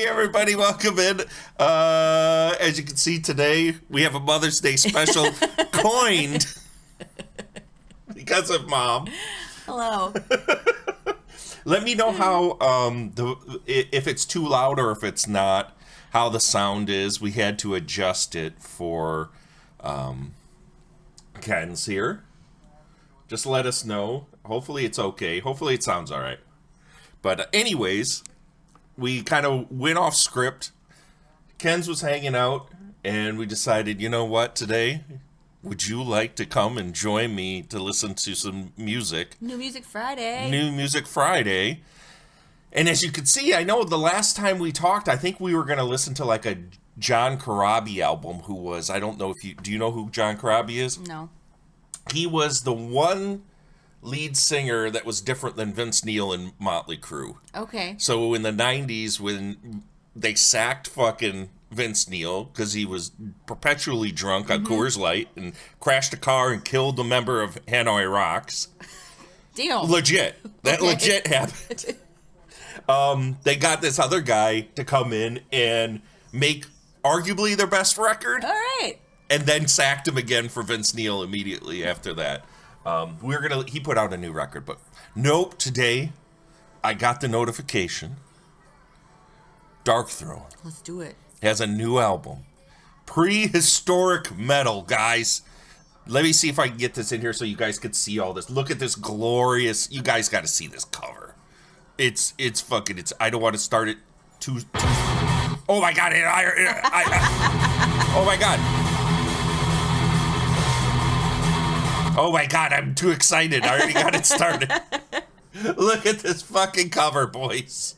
Hey everybody, welcome in. As you can see today, we have a Mother's Day special coined because of Mom. Hello. Let me know how if it's too loud or if it's not, how the sound is. We had to adjust it for Ken's here. Just let us know. Hopefully it's okay. Hopefully it sounds all right. But anyways, we kind of went off script. Ken's was hanging out, and we decided, you know what, today, would you like to come and join me to listen to some music? New Music Friday. New Music Friday. And as you can see, I know the last time we talked, I think we were going to listen to like a John Corabi album, who was, I don't know if you, do you know who John Corabi is? No. He was the one lead singer that was different than Vince Neil and Motley Crue. Okay. So in the 90s, when they sacked fucking Vince Neil because he was perpetually drunk on Coors Light and crashed a car and killed a member of Hanoi Rocks. Deal. Legit. That legit happened. They got this other guy to come in and make arguably their best record. All right. And then sacked him again for Vince Neil immediately after that. He put out a new record, but nope, today I got the notification. Darkthrone Let's do it. has a new album. Prehistoric metal, guys. Let me see if I can get this in here so you guys can see all this. Look at this glorious, you guys got to see this cover. It's I don't want to start it too oh my god, oh my god. Oh my god, I'm too excited. I already got it started. Look at this fucking cover, boys.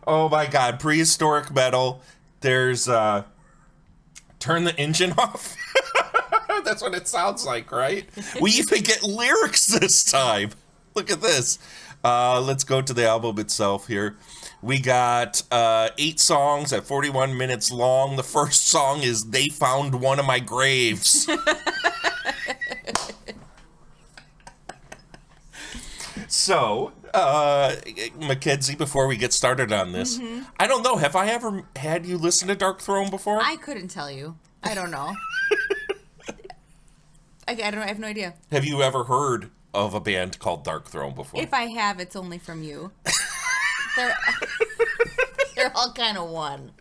Oh my god, prehistoric metal. There's turn the engine off. That's what it sounds like, right? We even get lyrics this time. Look at this. Let's go to the album itself here. We got 8 songs at 41 minutes long. The first song is They Found One of My Graves. So, Mackenzie, before we get started on this, I don't know, have I ever had you listen to Darkthrone before? I couldn't tell you. I don't know. I have no idea. Have you ever heard of a band called Darkthrone before? If I have, it's only from you. They're all kind of one.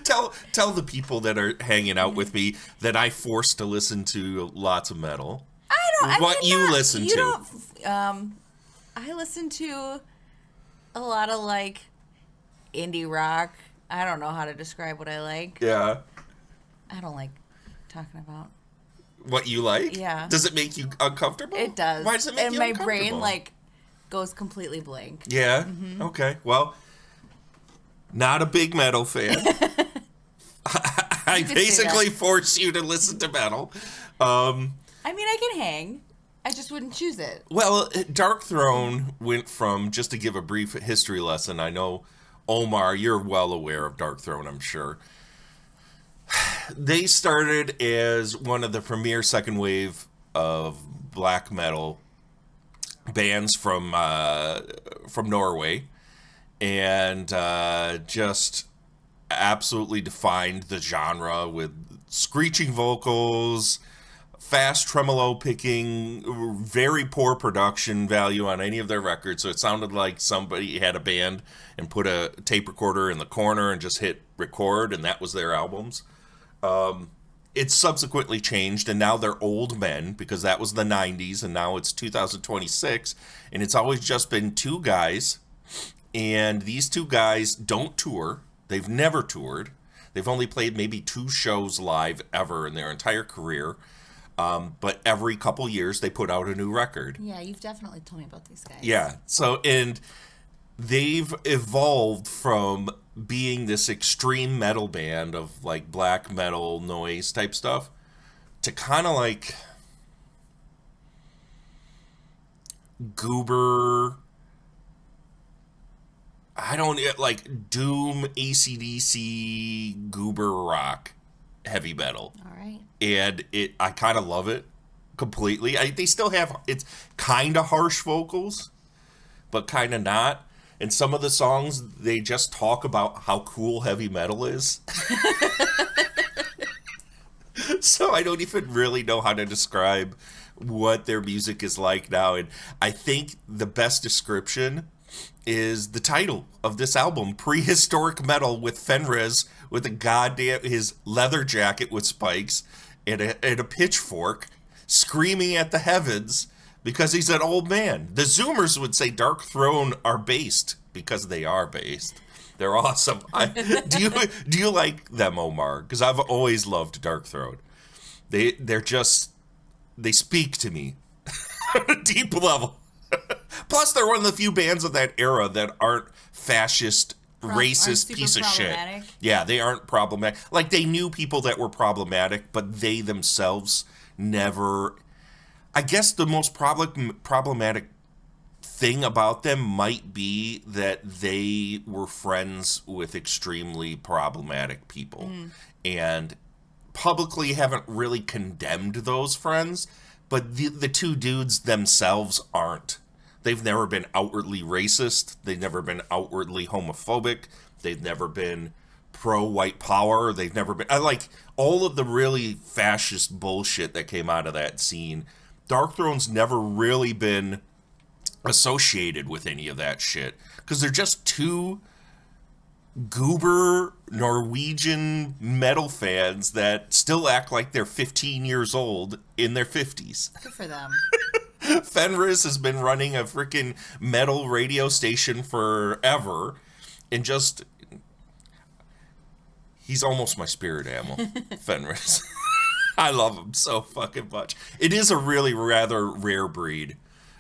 Tell the people that are hanging out with me that I forced to listen to lots of metal. Listen to. I listen to a lot of like indie rock. I don't know how to describe what I like. Yeah. I don't like talking about what you like? Yeah. Does it make you uncomfortable? It does. Why does it make you uncomfortable? And my brain like goes completely blank. Yeah. Okay. Well, not a big metal fan. I basically force you to listen to metal. I mean, I can hang. I just wouldn't choose it. Well, Darkthrone went from, just to give a brief history lesson, I know, Omar, you're well aware of Darkthrone, I'm sure. They started as one of the premier second wave of black metal bands from Norway, and just absolutely defined the genre with screeching vocals, fast tremolo picking, very poor production value on any of their records. So it sounded like somebody had a band and put a tape recorder in the corner and just hit record, and that was their albums. It's subsequently changed, and now they're old men, because that was the 90s, and now it's 2026, and it's always just been 2 guys, and these 2 guys don't tour. They've never toured. They've only played maybe 2 shows live ever in their entire career. But every couple years they put out a new record. Yeah, you've definitely told me about these guys. Yeah. So, and they've evolved from being this extreme metal band of like black metal noise type stuff to kind of like goober, like doom, AC/DC, goober rock, heavy metal. All right. And I kind of love it completely. They still have, it's kind of harsh vocals, but kind of not. And some of the songs, they just talk about how cool heavy metal is. So I don't even really know how to describe what their music is like now. And I think the best description is the title of this album, Prehistoric Metal with Fenriz with his leather jacket with spikes and a pitchfork screaming at the heavens because he's an old man. The Zoomers would say Darkthrone are based because they are based. They're awesome. Do you like them, Omar? Because I've always loved Darkthrone. They speak to me on a deep level. Plus, they're one of the few bands of that era that aren't fascist, racist piece of shit. Yeah, they aren't problematic. Like, they knew people that were problematic, but they themselves never... I guess the most problematic thing about them might be that they were friends with extremely problematic people. And publicly haven't really condemned those friends, but the two dudes themselves aren't. They've never been outwardly racist. They've never been outwardly homophobic. They've never been pro-white power. They've never been... I like all of the really fascist bullshit that came out of that scene. Darkthrone's never really been associated with any of that shit because they're just two goober Norwegian metal fans that still act like they're 15 years old in their 50s. Good for them. Fenriz has been running a freaking metal radio station forever and just... He's almost my spirit animal, Fenriz. I love him so fucking much. It is a really rather rare breed,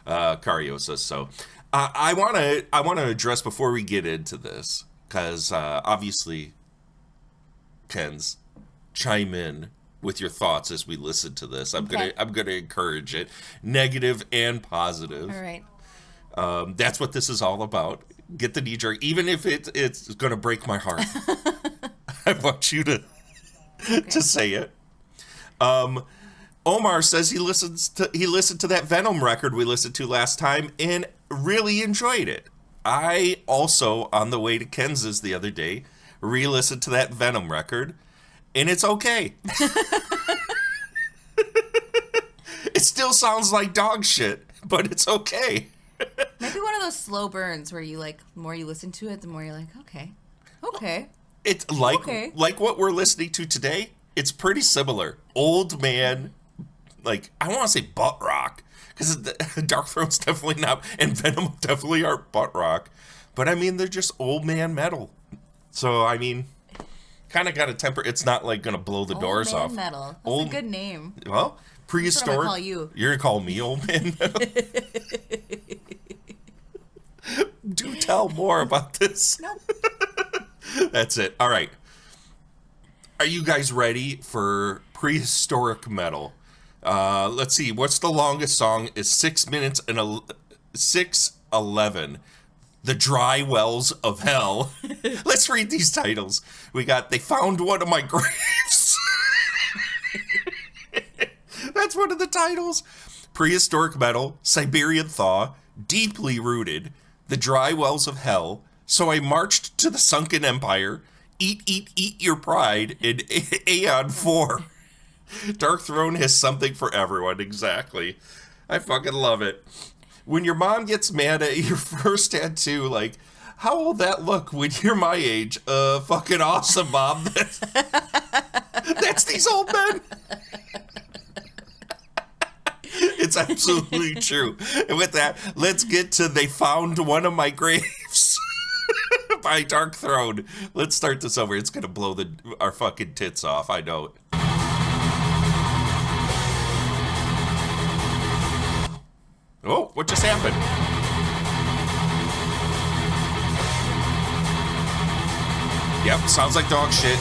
Cariosa. So I want to address before we get into this, because obviously, Ken's chime in with your thoughts as we listen to this. I'm gonna encourage it, negative and positive. All right. That's what this is all about. Get the knee jerk, even if it's gonna break my heart. I want you to say it. Omar says he listened to that Venom record we listened to last time and really enjoyed it. I also, on the way to Kenz's the other day, re-listened to that Venom record, and it's okay. It still sounds like dog shit, but it's okay. Maybe one of those slow burns where you like, the more you listen to it, the more you're like, okay. It's like what we're listening to today. It's pretty similar. Old man, like, I want to say butt rock, because Darkthrone's definitely not, and Venom definitely aren't butt rock. But, I mean, they're just old man metal. So, I mean, kind of got to temper. It's not, like, going to blow the doors off. Old man metal. That's a good name. Well, prehistoric. That's what I'm going to call you. You're going to call me old man metal? Do tell more about this. Nope. That's it. All right. Are you guys ready for prehistoric metal? Let's see. What's the longest song? Is 6 minutes and 6:11. The Dry Wells of Hell. Let's read these titles. We got They Found One of My Graves. That's one of the titles. Prehistoric Metal, Siberian Thaw, Deeply Rooted, The Dry Wells of Hell, So I Marched to the Sunken Empire, Eat, Eat, Eat Your Pride, and Aeon 4. Darkthrone has something for everyone, exactly. I fucking love it. When your mom gets mad at your first tattoo, like, how will that look when you're my age? Fucking awesome, Mom. That's these old men. It's absolutely true. And with that, let's get to They Found One of My Graves by Darkthrone. Let's start this over. It's going to blow our fucking tits off. I know it. Oh, what just happened? Yep, sounds like dog shit.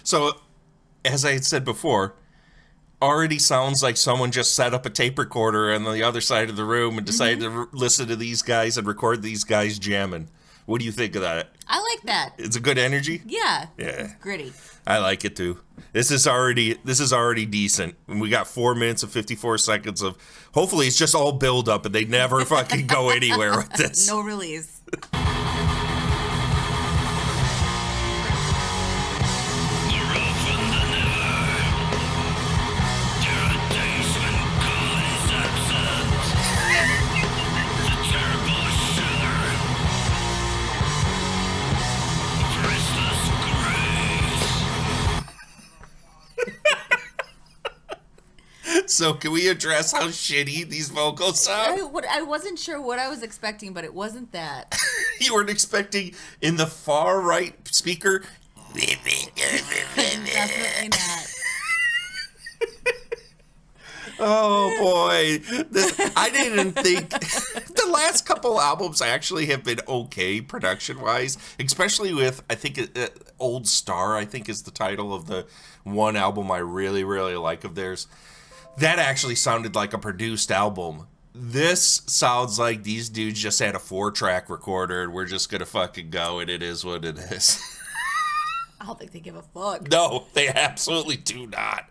So, as I had said before, already sounds like someone just set up a tape recorder on the other side of the room and decided to listen to these guys and record these guys jamming. What do you think of that? I like that. It's a good energy? Yeah. Yeah. Gritty. I like it too. This is already decent. And we got 4 minutes and 54 seconds of, hopefully it's just all build up and they never fucking go anywhere with this. No release. So can we address how shitty these vocals sound? I wasn't sure what I was expecting, but it wasn't that. You weren't expecting in the far right speaker. Definitely not. Oh boy, I didn't think the last couple albums actually have been okay production wise, especially with, I think Old Star, I think is the title of the one album I really, really like of theirs. That actually sounded like a produced album. This sounds like these dudes just had a 4-track recorder and we're just gonna fucking go, and it is what it is. I don't think they give a fuck. No, they absolutely do not.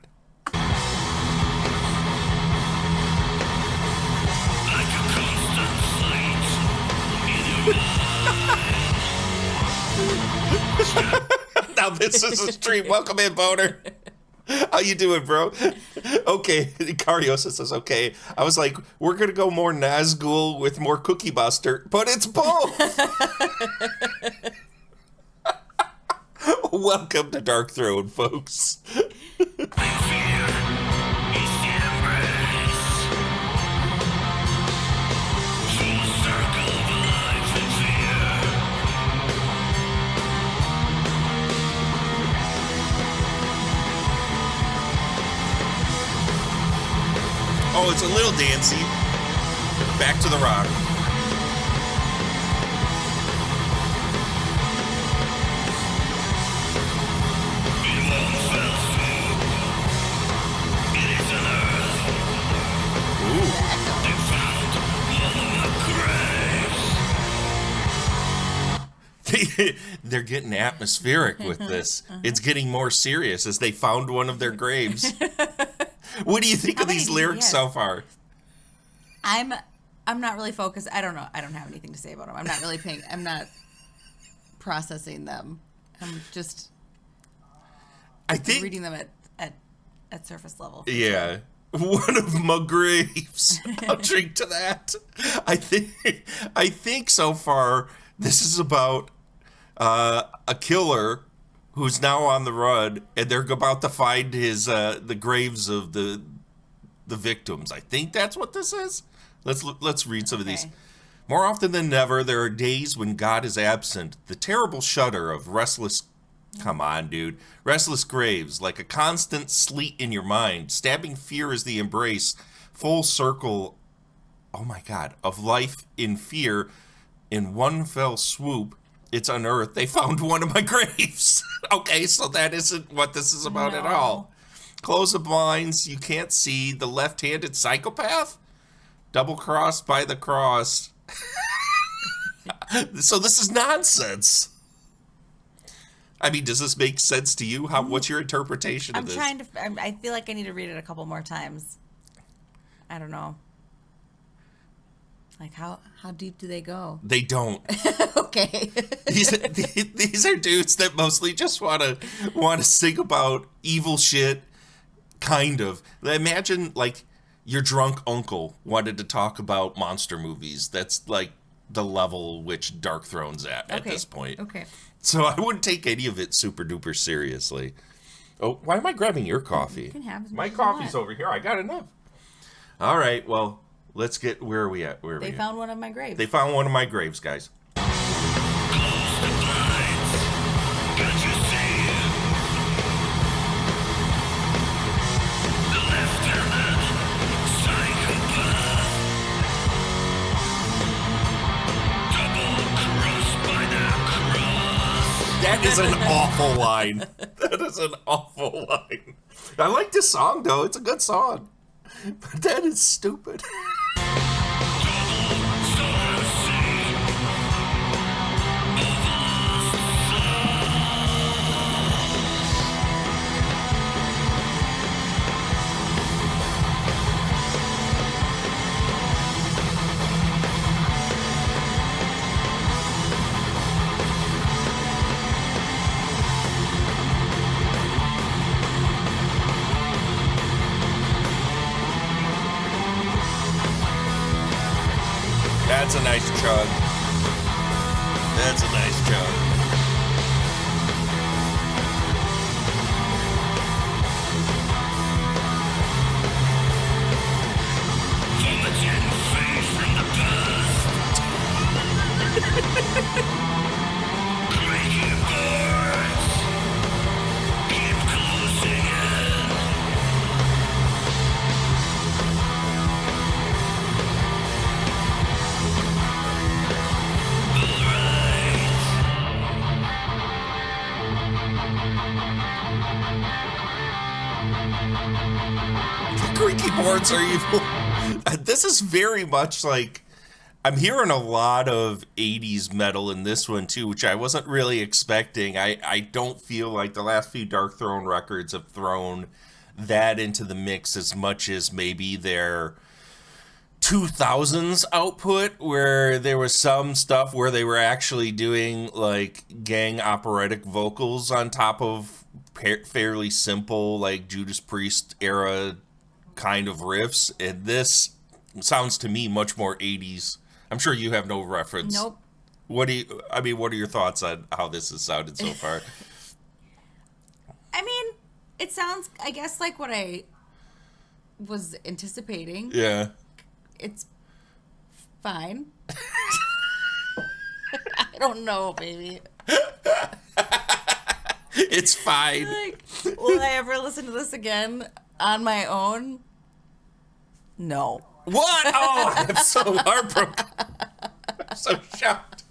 Now this is a stream. Welcome in, Boner. How you doing, bro? Okay, Cardiosa says okay. I was like, we're gonna go more Nazgul with more Cookie Buster, but it's both. Welcome to Darkthrone, folks. Oh, it's a little dancey. Back to the rock. They're getting atmospheric with this. It's getting more serious as they found one of their graves. What do you think of these lyrics so far? I'm not really focused. I don't know. I don't have anything to say about them. I'm not really paying. I'm not processing them. I'm just. I think reading them at surface level. Yeah. One of my graves. I'll drink to that. I think so far this is about a killer who's now on the run, and they're about to find his the graves of the victims. I think that's what this is. Let's read some of these. More often than never, there are days when God is absent. The terrible shudder of restless. Come on, dude. Restless graves, like a constant sleet in your mind. Stabbing fear is the embrace. Full circle. Oh my God, of life in fear. In one fell swoop, it's unearthed. They found one of my graves. Okay, so that isn't what this is about at all. Close the blinds. You can't see the left-handed psychopath. Double-crossed by the cross. So this is nonsense. I mean, does this make sense to you? What's your interpretation of this? I feel like I need to read it a couple more times. I don't know. Like, how deep do they go? They don't. Okay. These are dudes that mostly just want to sing about evil shit, kind of. Imagine, like, your drunk uncle wanted to talk about monster movies. That's, like, the level which Darkthrone's at this point. Okay. So I wouldn't take any of it super duper seriously. Oh, why am I grabbing your coffee? You can have as much My as you coffee's want. over here. I got enough. All right, well, let's get, where are we at? They found one of my graves. They found one of my graves, guys. That is an awful line. That is an awful line. I like this song, though. It's a good song. But that is stupid. That's a nice chug. That's a nice chug. Creaky boards are evil. This is very much like, I'm hearing a lot of 80s metal in this one too, which I wasn't really expecting. I don't feel like the last few Darkthrone records have thrown that into the mix as much as maybe their 2000s output, where there was some stuff where they were actually doing like gang operatic vocals on top of fairly simple like Judas Priest era kind of riffs, and this sounds to me much more 80s. I'm sure you have no reference. Nope. What are your thoughts on how this has sounded so far? I mean, it sounds, I guess, like what I was anticipating. Yeah. It's fine. I don't know, baby. It's fine. Like, will I ever listen to this again on my own? No. What? Oh, I'm so heartbroken. I'm so shocked.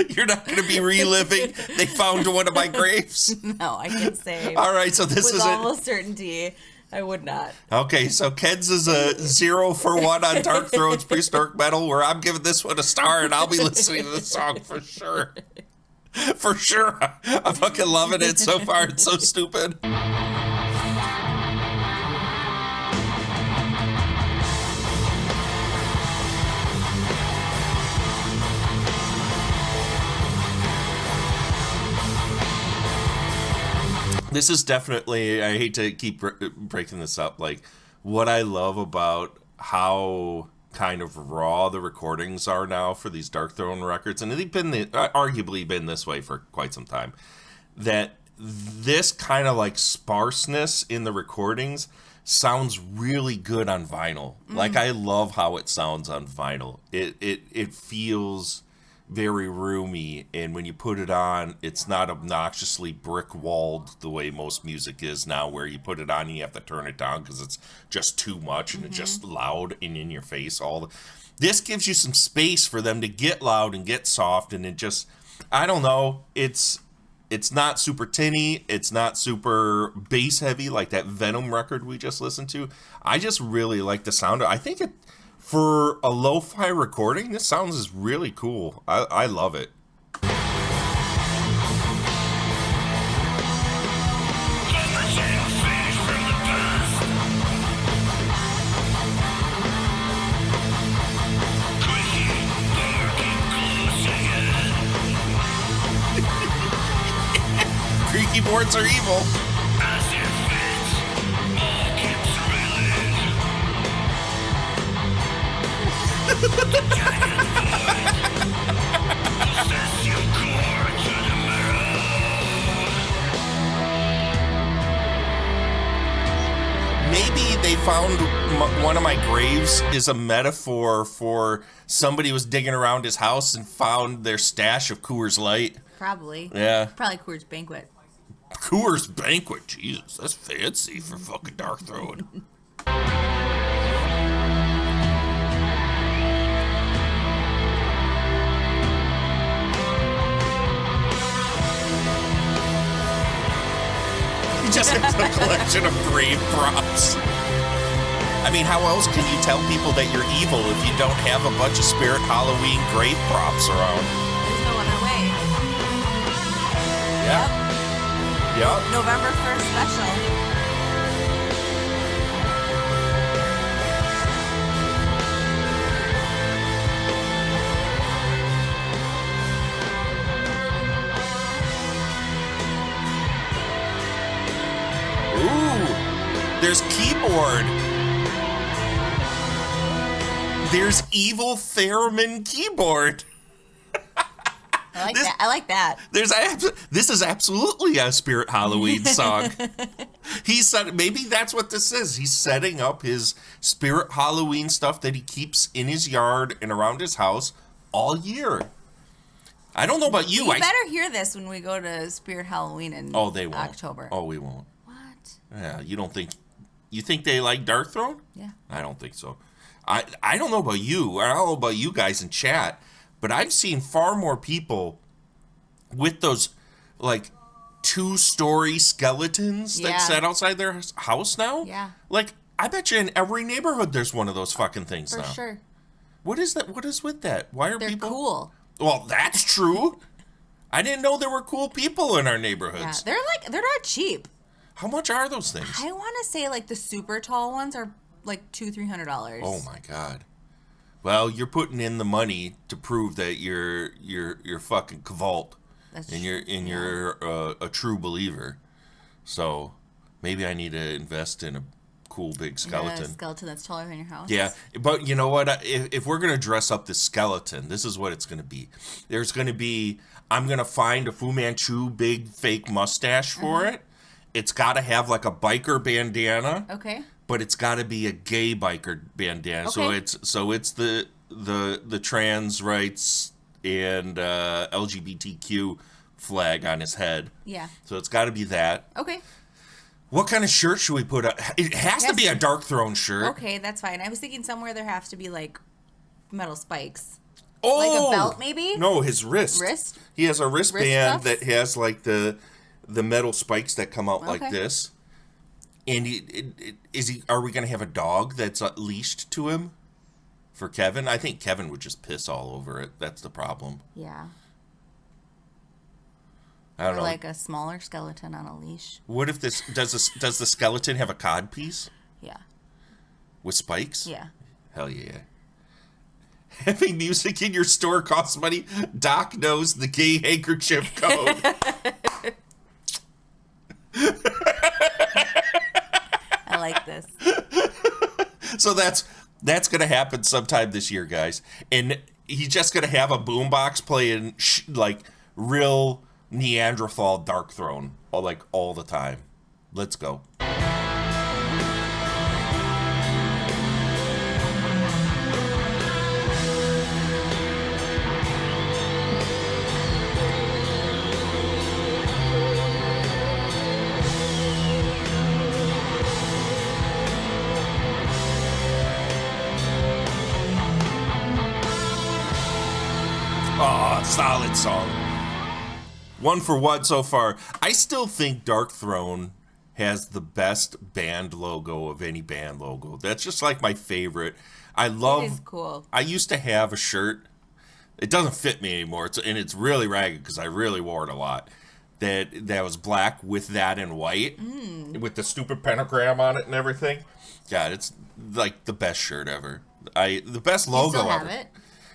You're not going to be reliving They Found One of My Graves? No, I can't say. All right, so this with is almost certainty, I would not. Okay, so Ken's is a 0 for 1 on Darkthrone's Prehistoric Metal, where I'm giving this one a star, and I'll be listening to the song for sure. For sure. I'm fucking loving it so far. It's so stupid. This is definitely, I hate to keep breaking this up, like, what I love about how kind of raw the recordings are now for these Darkthrone records, and they've been arguably been this way for quite some time, that this kind of like sparseness in the recordings sounds really good on vinyl. Like, I love how it sounds on vinyl. It feels very roomy, and when you put it on, it's not obnoxiously brick-walled the way most music is now, where you put it on and you have to turn it down because it's just too much and it's just loud and in your face. This gives you some space for them to get loud and get soft, and it just, I don't know, it's not super tinny, it's not super bass heavy like that Venom record we just listened to. I just really like the sound. I think for a lo-fi recording, this sounds really cool. I love it. Creaky boards are evil. Maybe They Found One of My Graves is a metaphor for somebody was digging around his house and found their stash of Coors Light. Probably. Yeah. Probably Coors Banquet. Coors Banquet? Jesus, that's fancy for fucking Darkthrone. He just has a collection of grave props. I mean, how else can you tell people that you're evil if you don't have a bunch of Spirit Halloween grave props around? There's no other way. Yeah. Yep. November 1st special. Ooh, there's keyboard. There's evil theremin keyboard. I like that. This is absolutely a Spirit Halloween song. He said maybe that's what this is. He's setting up his Spirit Halloween stuff that he keeps in his yard and around his house all year. I don't know about you. You better hear this when we go to Spirit Halloween in October. Oh, we won't. What? Yeah, you think they like Darkthrone? Yeah. I don't think so. I don't know about you. I don't know about you guys in chat. But I've seen far more people with those, like, 2-story skeletons that sit outside their house now. Yeah. Like, I bet you in every neighborhood there's one of those fucking things now. For sure. What is that? What is with that? Why are They're people... cool. Well, that's true. I didn't know there were cool people in our neighborhoods. Yeah, they're not cheap. How much are those things? I want to say, like, the super tall ones are, like, $200-$300. Oh, my God. Well, you're putting in the money to prove that you're fucking Kavalt, and you're a true believer. So maybe I need to invest in a cool big skeleton. A skeleton that's taller than your house. Yeah, but you know what? If we're gonna dress up this skeleton, this is what it's gonna be. I'm gonna find a Fu Manchu big fake mustache for it. It's got to have like a biker bandana. Okay. But it's got to be a gay biker bandana. Okay. So it's the trans rights and LGBTQ flag on his head. Yeah. So it's got to be that. Okay. What kind of shirt should we put up? It has to be a Darkthrone shirt. Okay, that's fine. I was thinking somewhere there has to be like metal spikes. Oh, like a belt maybe? No, his wrist. Wrist? He has a wristband Wrist that has like the metal spikes that come out like this. And are we going to have a dog that's leashed to him for Kevin? I think Kevin would just piss all over it. That's the problem. Yeah. I don't know. Like a smaller skeleton on a leash. What if does the skeleton have a cod piece? Yeah. With spikes? Yeah. Hell yeah. Having music in your store costs money. Doc knows the gay handkerchief code. I like this. So that's going to happen sometime this year, guys. And he's just going to have a boombox playing like real Neanderthal Darkthrone all the time. Let's go. Oh, solid song. 1 for 1 so far. I still think Darkthrone has the best band logo of any band logo. That's just like my favorite. It is cool. I used to have a shirt. It doesn't fit me anymore. It's really ragged because I really wore it a lot. That was black with that in white. With the stupid pentagram on it and everything. God, it's like the best shirt ever. The best logo You still ever. have it?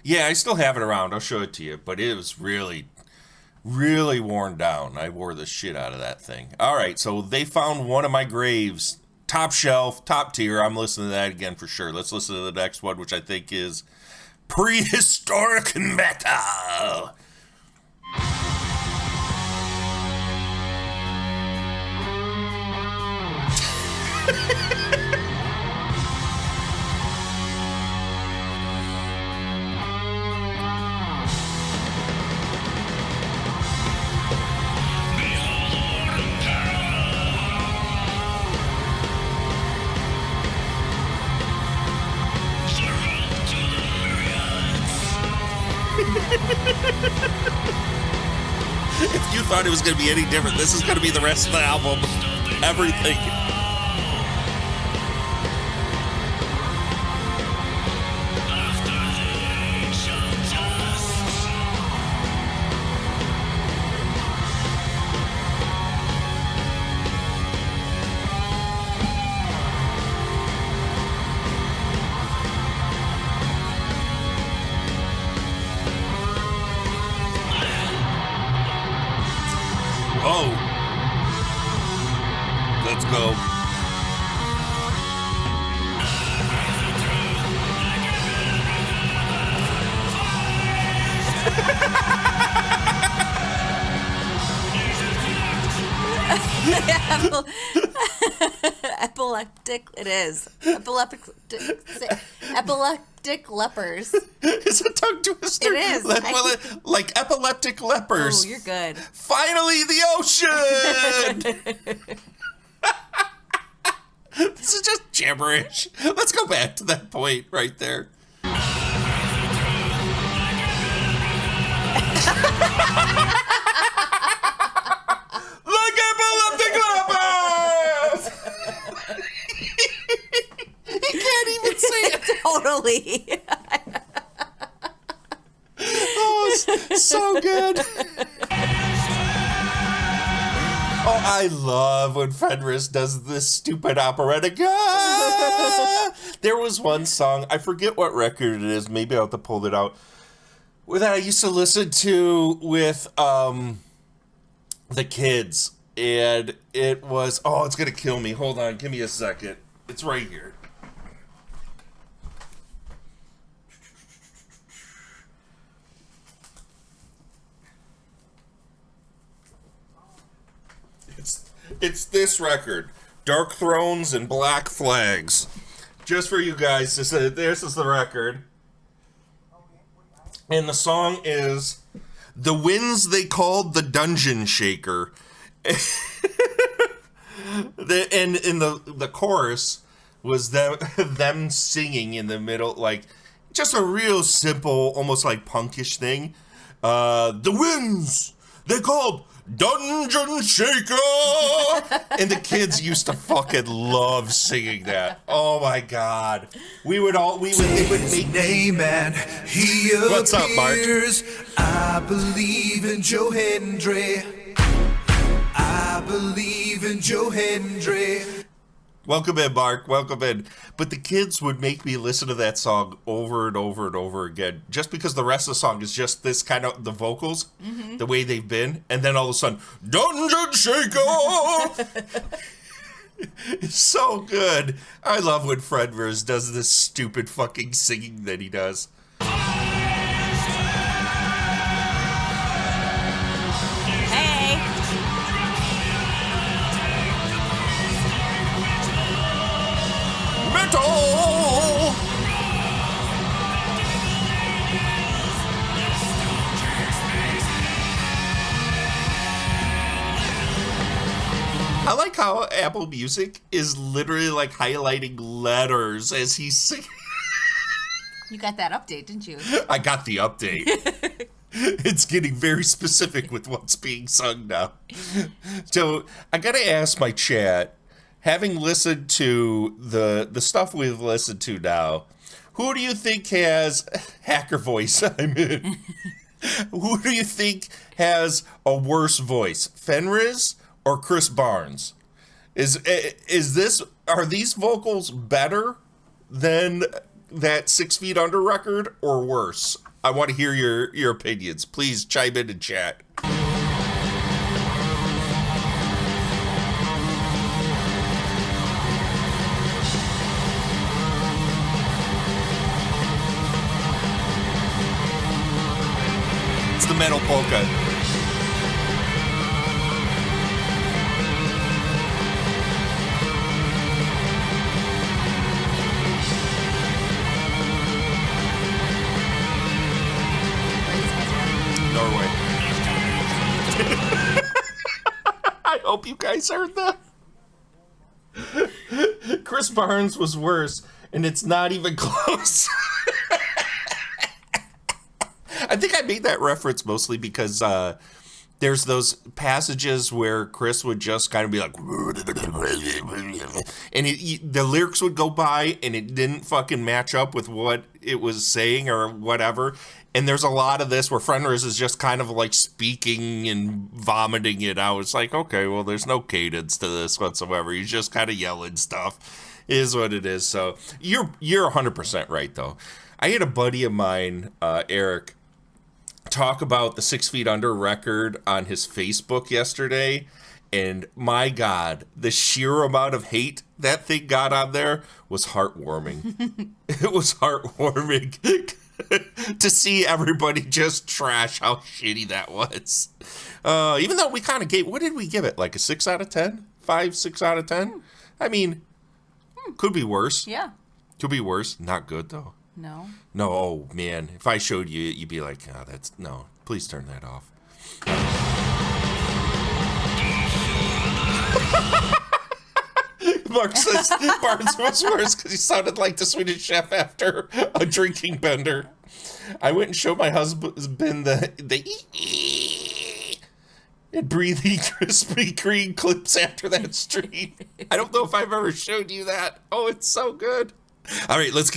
Yeah, I still have it around. I'll show it to you. But it was really, really worn down. I wore the shit out of that thing. All right, so they found one of my graves. Top shelf, top tier. I'm listening to that again for sure. Let's listen to the next one, which I think is prehistoric metal. If you thought it was going to be any different, this is going to be the rest of the album. Everything. Whoa. Let's go. Epileptic. It is epileptic lepers. It's a tongue twister. It is. Like epileptic lepers. Oh, you're good. Finally, the ocean. This is just gibberish. Let's go back to that point right there. Like epileptic lepers. He can't even say it. Totally. Oh, so good. Oh, I love when Fenris does this stupid operatic. There was one song, I forget what record it is, maybe I'll have to pull it out, that I used to listen to with the kids. And it was, oh, it's going to kill me. Hold on, give me a second. It's right here. It's this record, Darkthrones and Black Flags. Just for you guys to say, this is the record. And the song is The Winds They Called the Dungeon Shaker. And in the chorus was them singing in the middle, like just a real simple, almost like punkish thing. The winds they called Dungeon Shaker, and the kids used to fucking love singing that. Oh my god, they would make name and he What's up, Mark? I believe in Joe Hendry. I believe in Joe Hendry. Welcome in, Mark. Welcome in. But the kids would make me listen to that song over and over and over again, just because the rest of the song is just this kind of the vocals, the way they've been, and then all of a sudden, Dungeon Shaker. It's so good. I love when Fenris does this stupid fucking singing that he does. I like how Apple Music is literally like highlighting letters as he's singing. You got that update, didn't you? I got the update. It's getting very specific with what's being sung now. So I gotta ask my chat, having listened to the stuff we've listened to now, who do you think has hacker voice? I'm in. Who do you think has a worse voice, Fenris or Chris Barnes? Are these vocals better than that 6 Feet Under record or worse? I want to hear your opinions. Please chime in and chat. It's the metal polka. Norway. I hope you guys heard that. Chris Barnes was worse, and it's not even close. I think I made that reference mostly because there's those passages where Chris would just kind of be like, and the lyrics would go by and it didn't fucking match up with what it was saying or whatever. And there's a lot of this where Fenris is just kind of like speaking and vomiting it out. It's like, okay, well, there's no cadence to this whatsoever. He's just kind of yelling stuff. It is what it is. So you're 100% right, though. I had a buddy of mine, Eric, talk about the 6 Feet Under record on his Facebook yesterday. And my God, the sheer amount of hate that thing got on there was heartwarming. It was heartwarming. To see everybody just trash how shitty that was. Even though we kind of gave, what did we give it? Like a 6 out of 10 5, 6 out of 10. I mean, could be worse. Yeah. Could be worse. Not good, though. No. No, oh, man. If I showed you, you'd be like, oh, that's... No, please turn that off. Mark says Barnes was worse because he sounded like the Swedish chef after a drinking bender. I went and showed my husband the and breathing Krispy Kreme clips after that stream. I don't know if I've ever showed you that. Oh, it's so good. All right, let's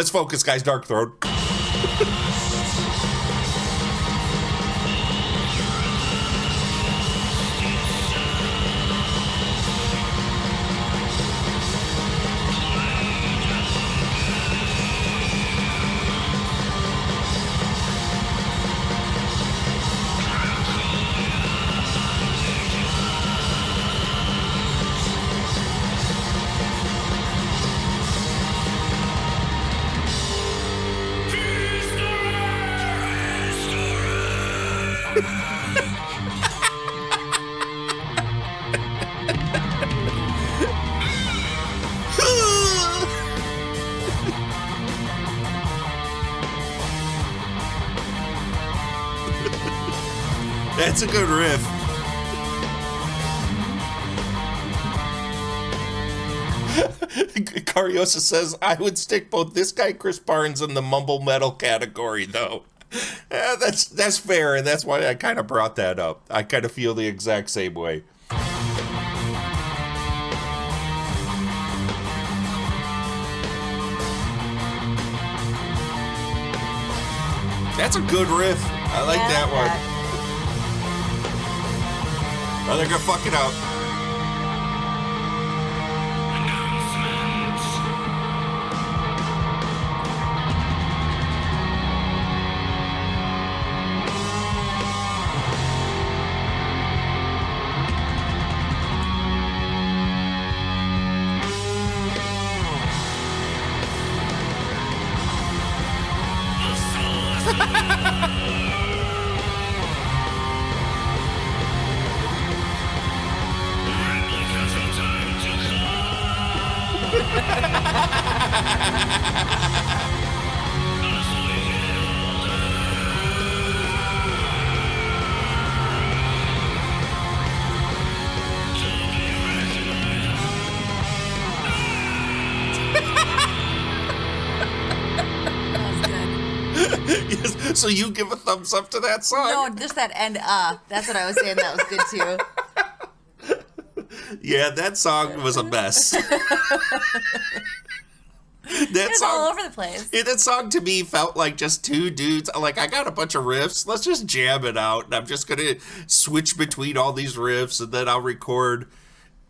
focus, guys. Darkthrone. That's a good riff. Cariosa says, I would stick both this guy, Chris Barnes, in the mumble metal category, though. Yeah, that's fair, and that's why I kind of brought that up. I kind of feel the exact same way. That's a good riff. I like that one. Oh, they're gonna fuck it up. Yes, so you give a thumbs up to that song? No, just that end. That's what I was saying. That was good too. Yeah, that song was a mess. It's song, all over the place. Yeah, that song to me felt like just two dudes. Like, I got a bunch of riffs. Let's just jam it out. And I'm just going to switch between all these riffs. And then I'll record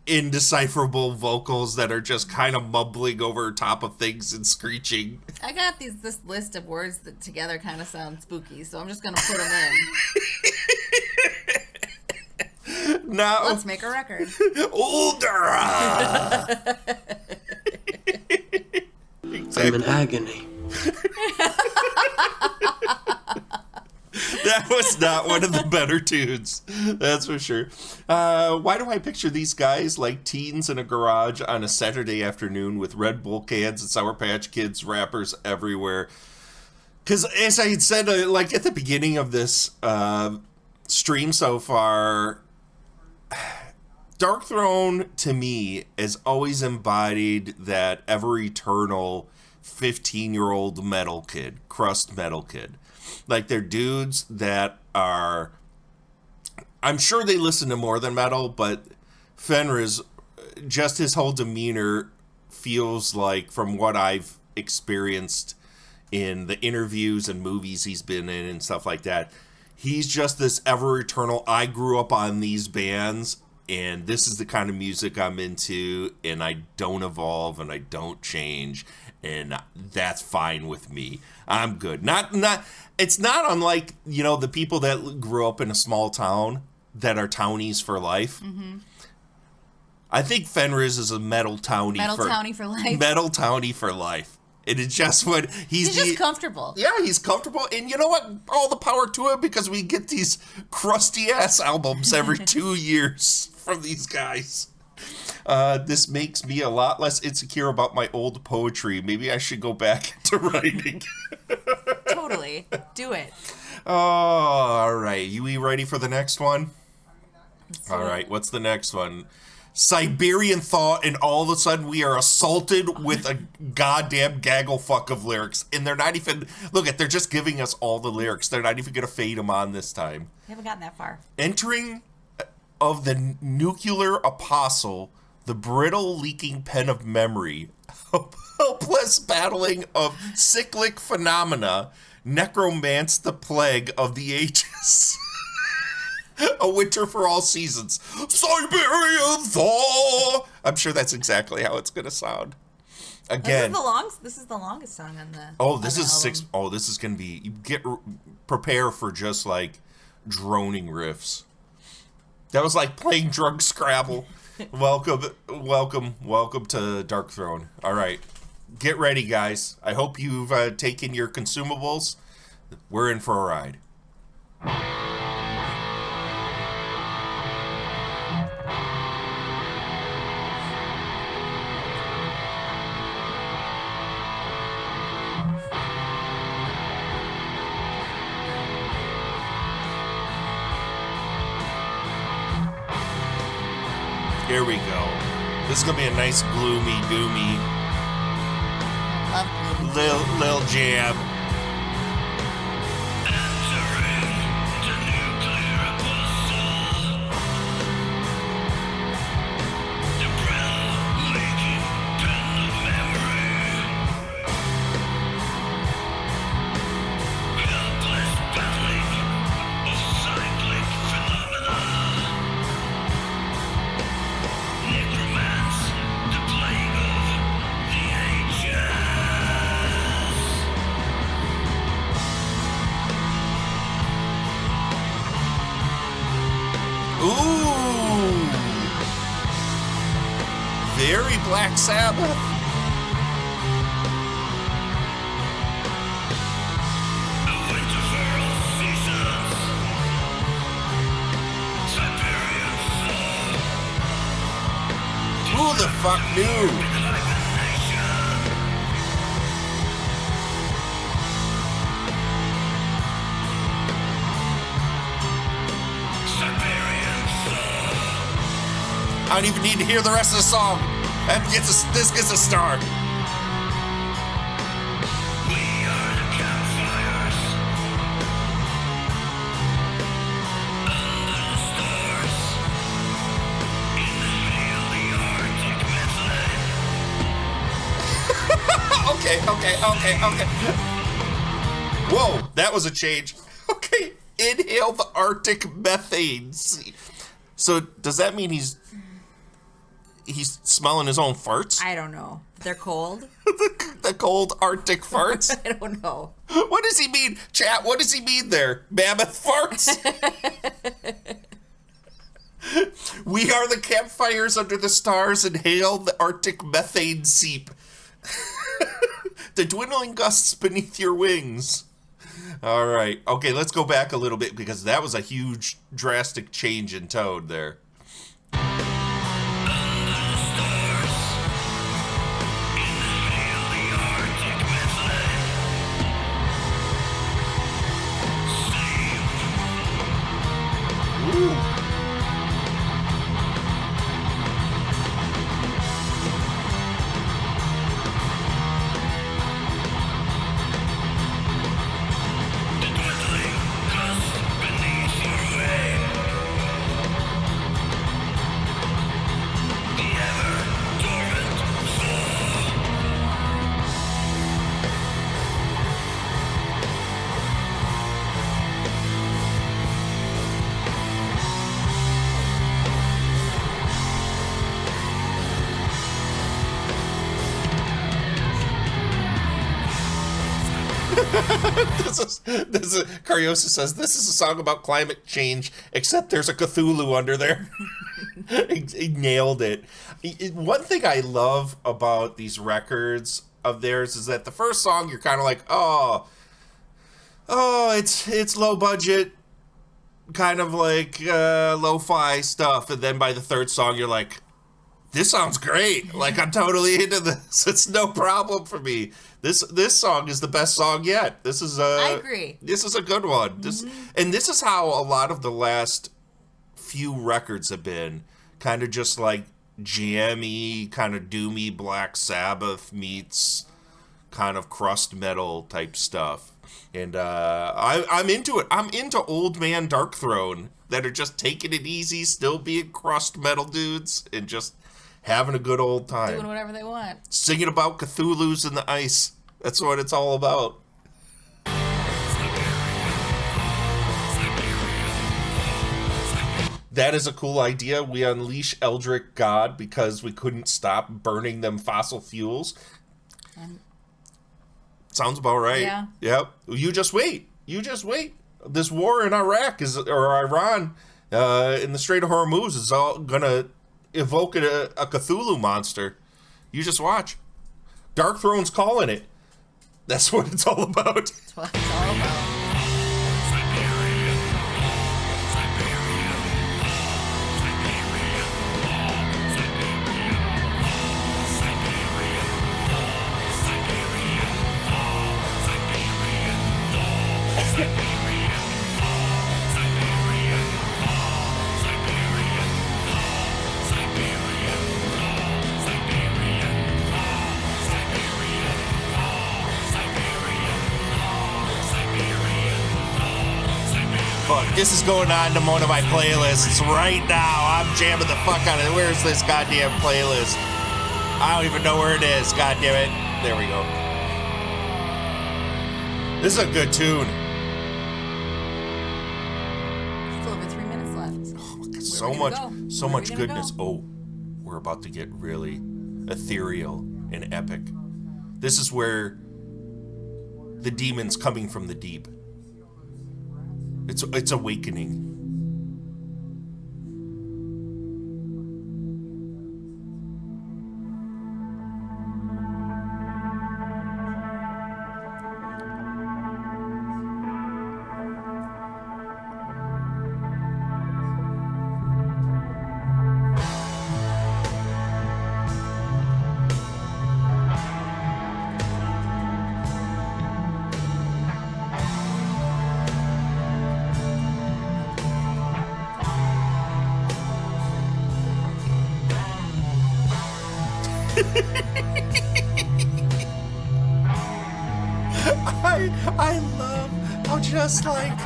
indecipherable vocals that are just kind of mumbling over top of things and screeching. I got this list of words that together kind of sound spooky. So I'm just going to put them in. Now, let's make a record. Older. I'm in agony. That was not one of the better tunes. That's for sure. Why do I picture these guys like teens in a garage on a Saturday afternoon with Red Bull cans and Sour Patch Kids wrappers everywhere? Because as I had said, like at the beginning of this stream so far, Darkthrone to me has always embodied that ever eternal 15-year-old metal kid, crust metal kid. Like, they're dudes that are, I'm sure they listen to more than metal, but Fenris, just his whole demeanor feels like, from what I've experienced in the interviews and movies he's been in and stuff like that, he's just this ever eternal, I grew up on these bands, and this is the kind of music I'm into, and I don't evolve and I don't change, and that's fine with me. I'm good. It's not unlike, you know, the people that grew up in a small town that are townies for life. Mm-hmm. I think Fenris is a metal townie for life. Metal townie for life. It is just what he's just comfortable. Yeah, he's comfortable. And you know what? All the power to him, because we get these crusty ass albums every 2 years from these guys. This makes me a lot less insecure about my old poetry. Maybe I should go back to writing. Totally. Do it. Oh, all right. You ready for the next one? All right. What's the next one? Siberian Thought, and all of a sudden we are assaulted with a goddamn gaggle fuck of lyrics. And they're not even... Look, they're just giving us all the lyrics. They're not even going to fade them on this time. I haven't gotten that far. Entering of the nuclear apostle, the brittle leaking pen of memory, hopeless battling of cyclic phenomena, necromance the plague of the ages. A winter for all seasons. Siberian Thaw. I'm sure that's exactly how it's going to sound. Again. This is the longest song on the. Oh, this is album. 6. Oh, this is going to be. Prepare for just like droning riffs. That was like playing drunk Scrabble. Welcome to Darkthrone. All right, get ready, guys. I hope you've taken your consumables. We're in for a ride. Here we go. This is gonna be a nice gloomy, doomy, lil jam. Ooh! Very Black Sabbath. Who the fuck knew? I don't even need to hear the rest of the song. This gets a star. We are the campfires under the stars. Inhale the Arctic method. Okay. Whoa, that was a change. Okay, inhale the Arctic methane. So does that mean he's smelling his own farts? I don't know. They're cold. the cold Arctic farts? I don't know. What does he mean? Chat, what does he mean there? Mammoth farts? We are the campfires under the stars and hail the Arctic methane seep. The dwindling gusts beneath your wings. All right. Okay, let's go back a little bit because that was a huge, drastic change in tone there. Cariosa says, this is a song about climate change, except there's a Cthulhu under there. He nailed it. One thing I love about these records of theirs is that the first song, you're kind of like, oh, it's low budget, kind of like lo-fi stuff. And then by the third song, you're like, this sounds great. Like, I'm totally into this. It's no problem for me. This song is the best song yet. This is I agree. This is a good one. And this is how a lot of the last few records have been. Kind of just like jammy, kind of doomy Black Sabbath meets kind of crust metal type stuff. And I'm into it. I'm into old man Darkthrone that are just taking it easy, still being crust metal dudes, and just having a good old time. Doing whatever they want. Singing about Cthulhu's in the ice. That's what it's all about. That is a cool idea. We unleash Eldritch God because we couldn't stop burning them fossil fuels. Sounds about right. Yeah. Yep. You just wait. This war in Iraq or Iran in the Strait of Hormuz is all gonna evoke a Cthulhu monster. You just watch. Darkthrone's calling it. That's what it's all about. That's what it's all about. This is going on to one of my playlists right now. I'm jamming the fuck out of it. Where's this goddamn playlist? I don't even know where it is. God damn it. There we go. This is a good tune. Still over 3 minutes left. So much goodness. Oh, we're about to get really ethereal and epic. This is where the demon's coming from the deep. It's awakening. I love how just like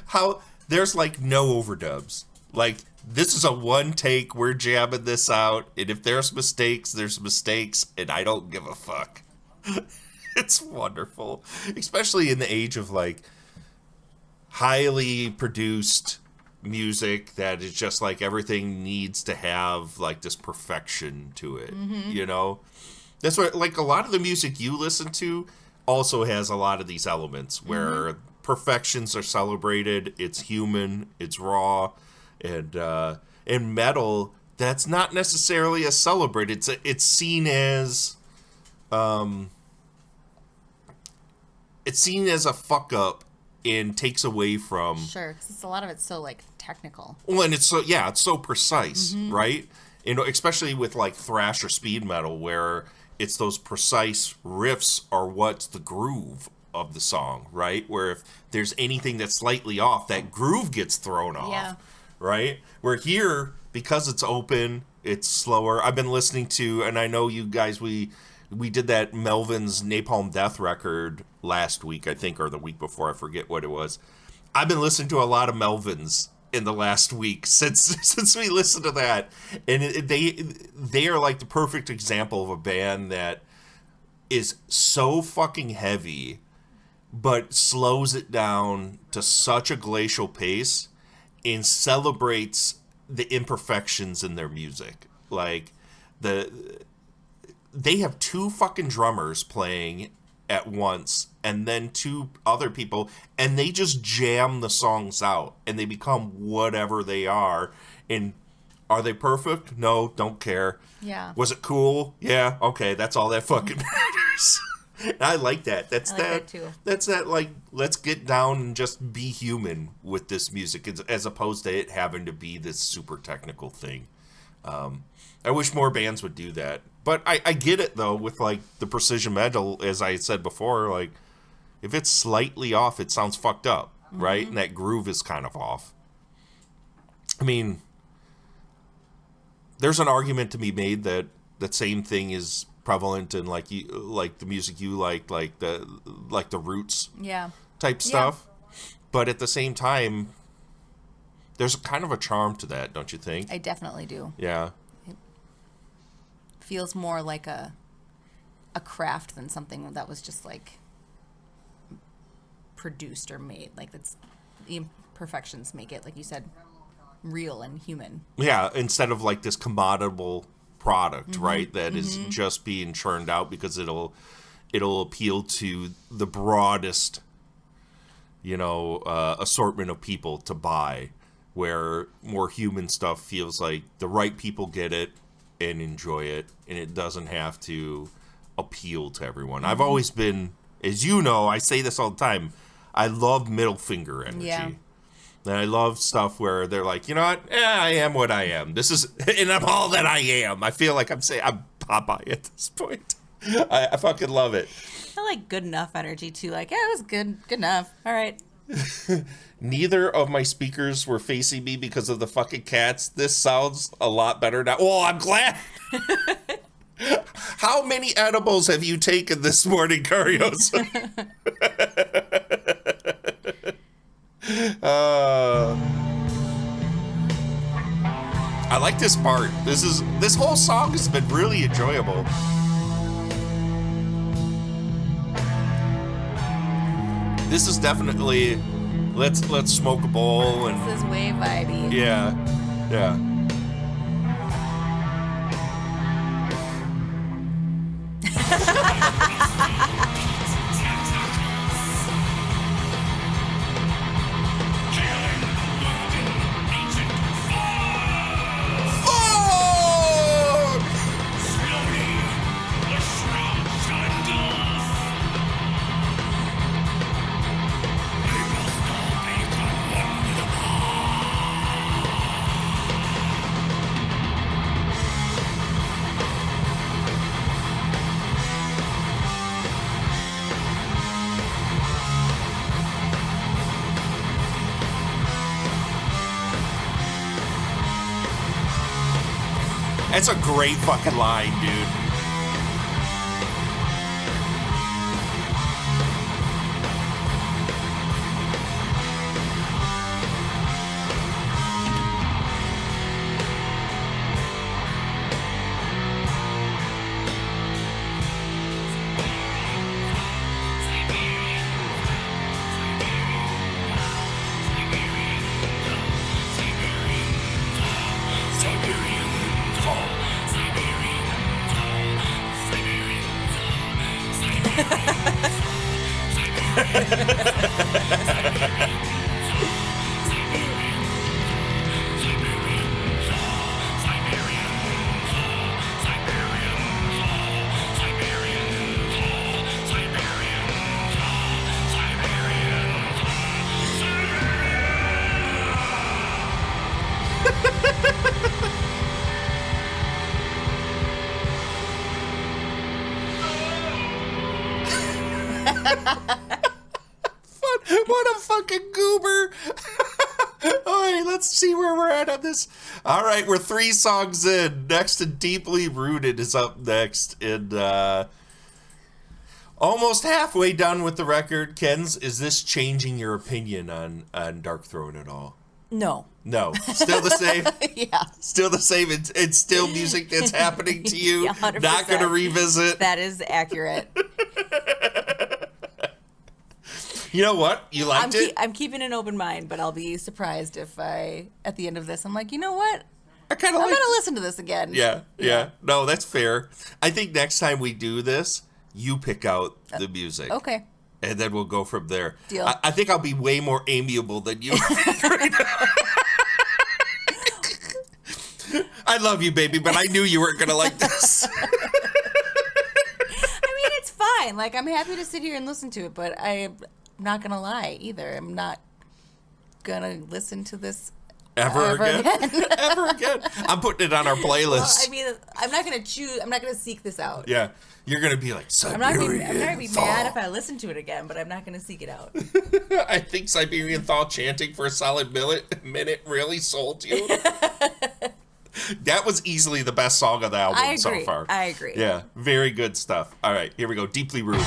how there's like no overdubs. Like, this is a one take, we're jamming this out, and if there's mistakes, and I don't give a fuck. It's wonderful. Especially in the age of like highly produced music that is just like everything needs to have like this perfection to it, you know? That's what, like, a lot of the music you listen to also has a lot of these elements where perfections are celebrated, it's human, it's raw, and in metal, that's not necessarily a celebrate. It's seen as a fuck up and takes away from. Sure, because a lot of it's so like technical. Well, and it's so precise, right? You know, especially with like thrash or speed metal, where it's those precise riffs are what's the groove of the song, right? Where if there's anything that's slightly off, that groove gets thrown off, right? Where here, because it's open, it's slower. I've been listening to, and I know you guys, we did that Melvin's Napalm Death record last week, I think, or the week before, I forget what it was. I've been listening to a lot of Melvins in the last week since we listened to that, and they are like the perfect example of a band that is so fucking heavy but they it down to such a glacial pace and celebrates the imperfections in their music. Like, they have two fucking drummers playing at once and then two other people, and they just jam the songs out and they become whatever they are. And are they perfect? No, don't care. Yeah. Was it cool? Yeah, okay, that's all that fucking matters. I like that. That's that too. That's that, like, let's get down and just be human with this music as opposed to it having to be this super technical thing. I wish more bands would do that. But I get it, though, with, like, the precision metal, as I said before, like, if it's slightly off, it sounds fucked up, right? And that groove is kind of off. I mean, there's an argument to be made that that same thing is prevalent in, like the music you like the Roots type stuff. But at the same time, there's kind of a charm to that, don't you think? I definitely do. Yeah. It feels more like a craft than something that was just like produced or made. Like the imperfections make it, like you said, real and human. Yeah, instead of like this commoditable product, right? That is just being churned out because it'll appeal to the broadest, assortment of people to buy, where more human stuff feels like the right people get it and enjoy it, and it doesn't have to appeal to everyone. I've always been, as you know, I say this all the time, I love middle finger energy. Yeah. And I love stuff where they're like, you know what? I am what I am. This is, and I'm all that I am. I feel like I'm Popeye at this point. I fucking love it. I like good enough energy too. Like, yeah, it was good enough. All right. Neither of my speakers were facing me because of the fucking cats. This sounds a lot better now. Oh, I'm glad. How many edibles have you taken this morning, Karios? I like this part. This whole song has been really enjoyable. This is definitely let's smoke a bowl and This is way vibey. yeah. That's a great fucking line, dude. What a fucking goober. All right, let's see where we're at on this. All right, we're 3 songs in. Next to Deeply Rooted is up next. And almost halfway done with the record. Kens, is this changing your opinion on Darkthrone at all? No. No. Still the same? Yeah. Still the same? It's still music that's happening to you? Yeah, 100%. Not going to revisit? That is accurate. You know what? You liked it? I'm keeping an open mind, but I'll be surprised if at the end of this, I'm like, you know what? I'm going to listen to this again. Yeah. No, that's fair. I think next time we do this, you pick out the music. Okay. And then we'll go from there. Deal. I think I'll be way more amiable than you. I love you, baby, but I knew you weren't going to like this. I mean, it's fine. Like, I'm happy to sit here and listen to it, but I'm not going to lie either. I'm not going to listen to this Ever again? Ever again? I'm putting it on our playlist. Well, I mean, I'm not gonna seek this out. Yeah. You're going to be like, I'm not gonna be mad if I listen to it again, but I'm not gonna seek it out. I think Siberian Thaw chanting for a solid minute really sold you. That was easily the best song of the album so far. I agree. Yeah, very good stuff. All right, here we go. Deeply Rooted.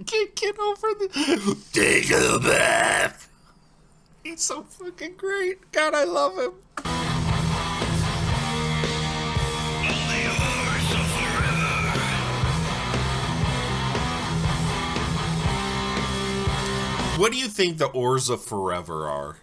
Can't get over the take it back. He's so fucking great. God, I love him. What do you think the Oars of Forever are?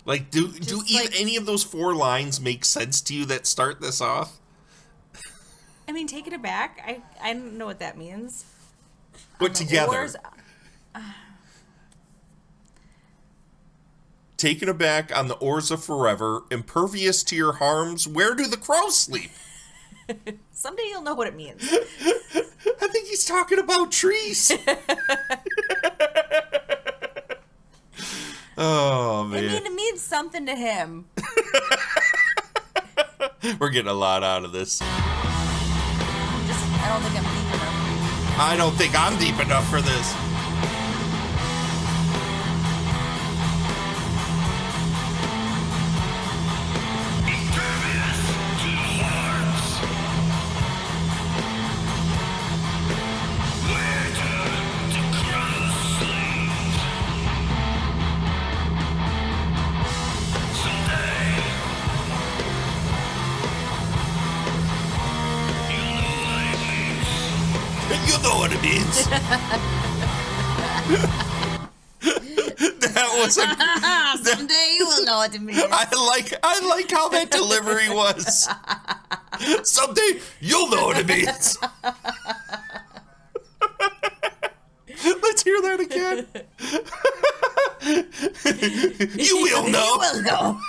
Like, do even any of those 4 lines make sense to you that start this off? I mean, take it aback. I don't know what that means. Put together. Taken aback on the oars of forever, impervious to your harms, where do the crows sleep? Someday you'll know what it means. I think he's talking about trees. Oh, man. I mean, it means something to him. We're getting a lot out of this. I don't think I'm deep enough. I don't think I'm deep enough for this. You know what it means. That was a. Someday you will know what it means. I like how that delivery was. Someday you'll know what it means. Let's hear that again. You will know. You will know.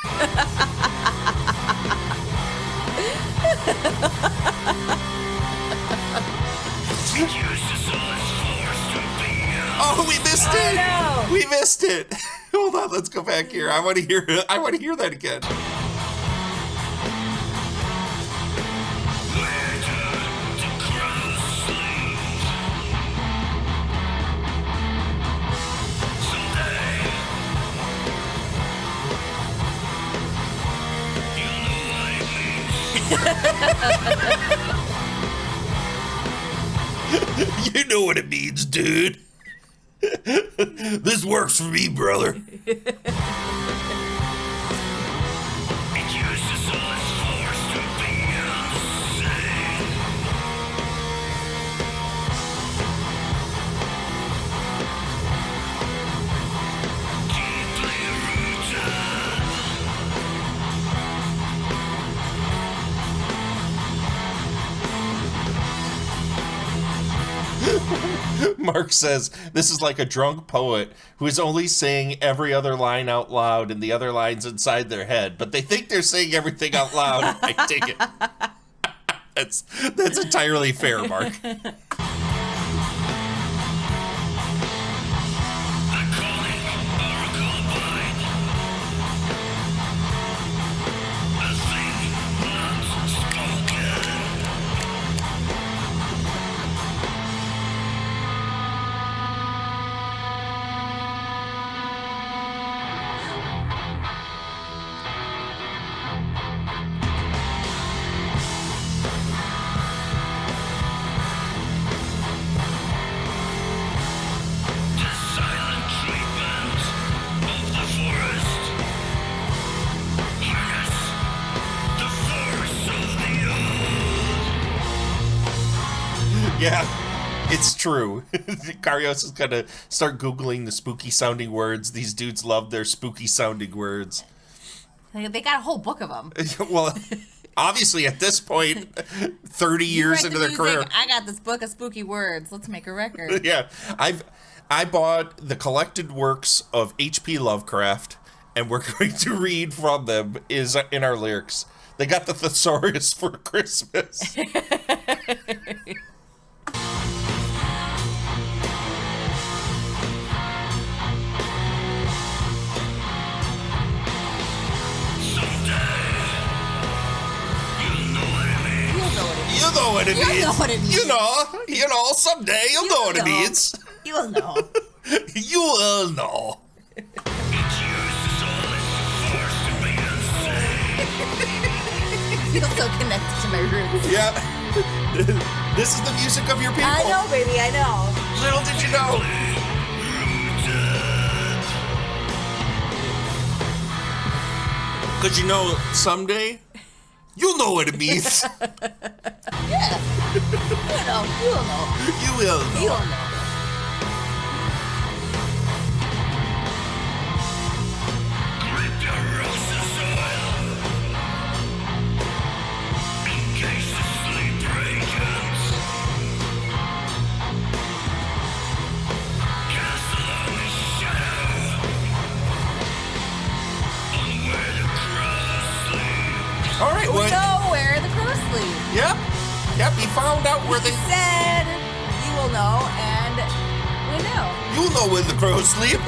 Oh, we missed it. No. We missed it. Hold on, let's go back here. I want to hear that again. You know what it means, dude. This works for me, brother. Mark says, this is like a drunk poet who is only saying every other line out loud and the other lines inside their head, but they think they're saying everything out loud. I take it. That's entirely fair, Mark. Yeah. It's true. Karios is going to start Googling the spooky sounding words. These dudes love their spooky sounding words. They got a whole book of them. Well, obviously at this point, 30 years into their career. I got this book of spooky words. Let's make a record. Yeah. I bought the collected works of H.P. Lovecraft, and we're going to read from them is in our lyrics. They got the thesaurus for Christmas. You know what it means. You know what it means. You know, someday you'll know what it means. You'll know. You will know. I feel so connected to my roots. Yeah. This is the music of your people. I know, baby, I know. Little did you know. Because you know, someday, you'll know what it means. Yeah. You'll know. You will know. You'll know. All right, We well, know where the crows sleep. Yep, we found out where He they... said, you will know, and we know. You'll know where the crows sleep.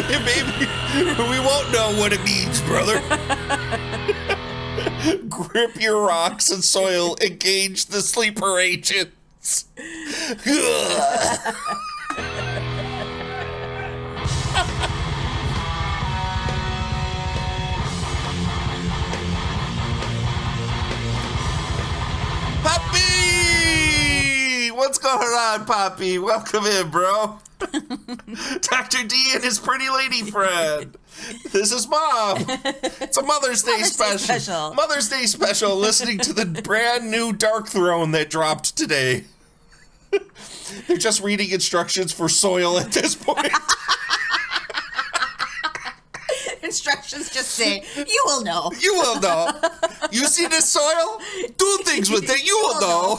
Maybe we won't know what it means, brother. Grip your rocks and soil, engage the sleeper agents. Poppy! What's going on, Poppy? Welcome in, bro. Dr. D and his pretty lady friend. This is Mom. It's a Mother's Day special. Mother's Day special, listening to the brand new Darkthrone that dropped today. They're just reading instructions for soil at this point. Instructions just say, you will know. You will know. You see this soil? Do things with it. You will know.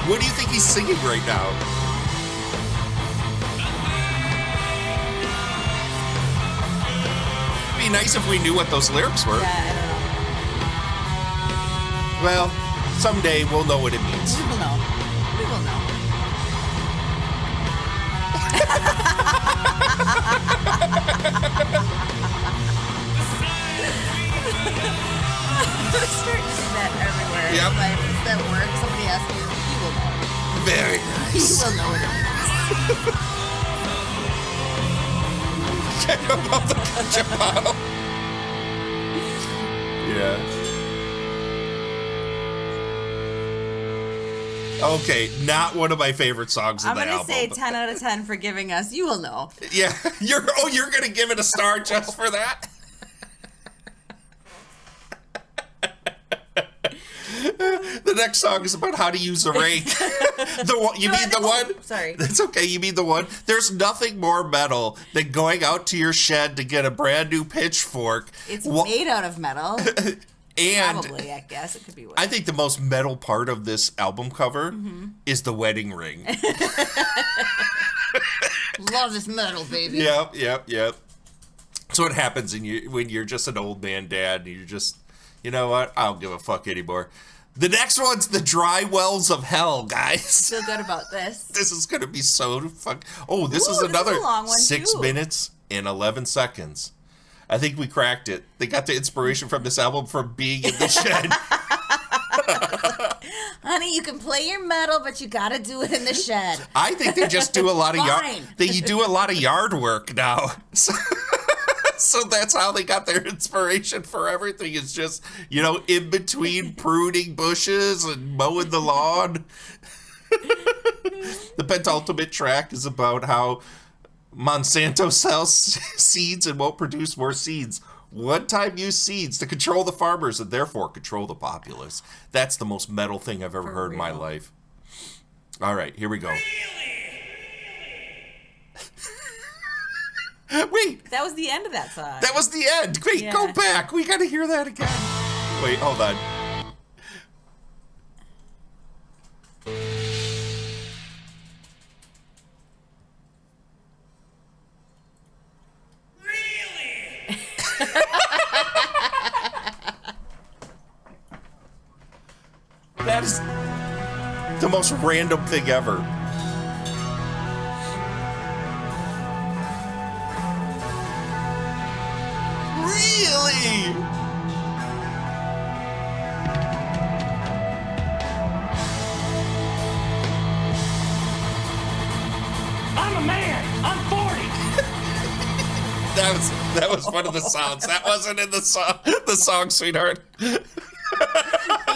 What do you think he's singing right now? It'd be nice if we knew what those lyrics were. Yeah, I don't know. Well, someday we'll know what it means. We will know. We will know. We're starting to do that everywhere. Yep. Like, it's at work, somebody asks me, you will know. Very You nice. will know what it means. About the ketchup bottle. Yeah. Okay, not one of my favorite songs in I'm the going to album. say 10 out of 10 for giving us, you will know. Yeah, you're gonna give it a star just for that? The next song is about how to use a rake. You mean the one? Sorry. That's okay, you mean the one? There's nothing more metal than going out to your shed to get a brand new pitchfork. It's made out of metal. And Probably, I guess. It could be wood. I think the most metal part of this album cover is the wedding ring. Love this metal, baby. Yep. So what happens when you're just an old man dad and you're just, you know what? I don't give a fuck anymore. The next one's the Dry Wells of Hell, guys. Feel good about this. This is going to be so fuck. Oh, this is Ooh, another this is a long one, 6 too. minutes and 11 seconds. I think we cracked it. They got the inspiration from this album from being in the shed. Honey, you can play your metal, but you gotta do it in the shed. I think they just do a lot of Fine. They do a lot of yard work now. So that's how they got their inspiration for everything. It's just, in between pruning bushes and mowing the lawn. The penultimate track is about how Monsanto sells seeds and won't produce more seeds. One-time use seeds to control the farmers and therefore control the populace. That's the most metal thing I've ever heard in my life. All right, here we go. Wait. That was the end of that song. That was the end. Wait, go back. We got to hear that again. Wait, hold on. That is the most random thing ever. Really? I'm a man. I'm 40. That was one of the sounds. That wasn't in the song, sweetheart. Thank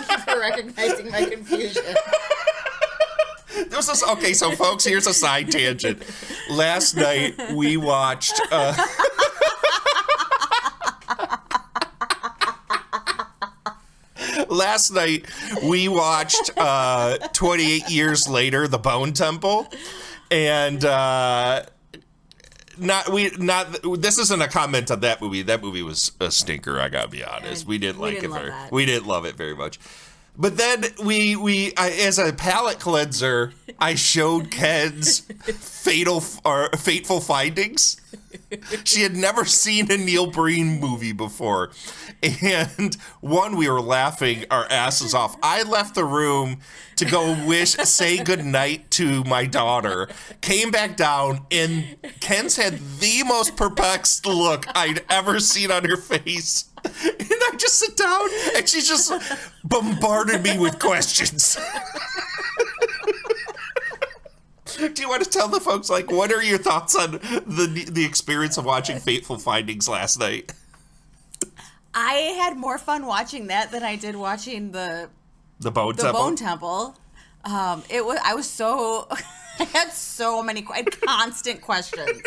you for recognizing my confusion. Okay, so folks, here's a side tangent. Last night we watched. Last night we watched 28 Years Later, The Bone Temple, and this isn't a comment on that movie. That movie was a stinker. I gotta be honest. We didn't like it very. We didn't love it very much. But then I, as a palate cleanser, I showed Ken's Fateful Findings. She had never seen a Neil Breen movie before. And we were laughing our asses off. I left the room to go say goodnight to my daughter. Came back down, and Ken's had the most perplexed look I'd ever seen on her face. And I just sit down, and she just bombarded me with questions. Do you want to tell the folks, like, what are your thoughts on the experience of watching Fateful Findings last night? I had more fun watching that than I did watching the Bone Temple. Bone Temple. I had so many, I had constant questions.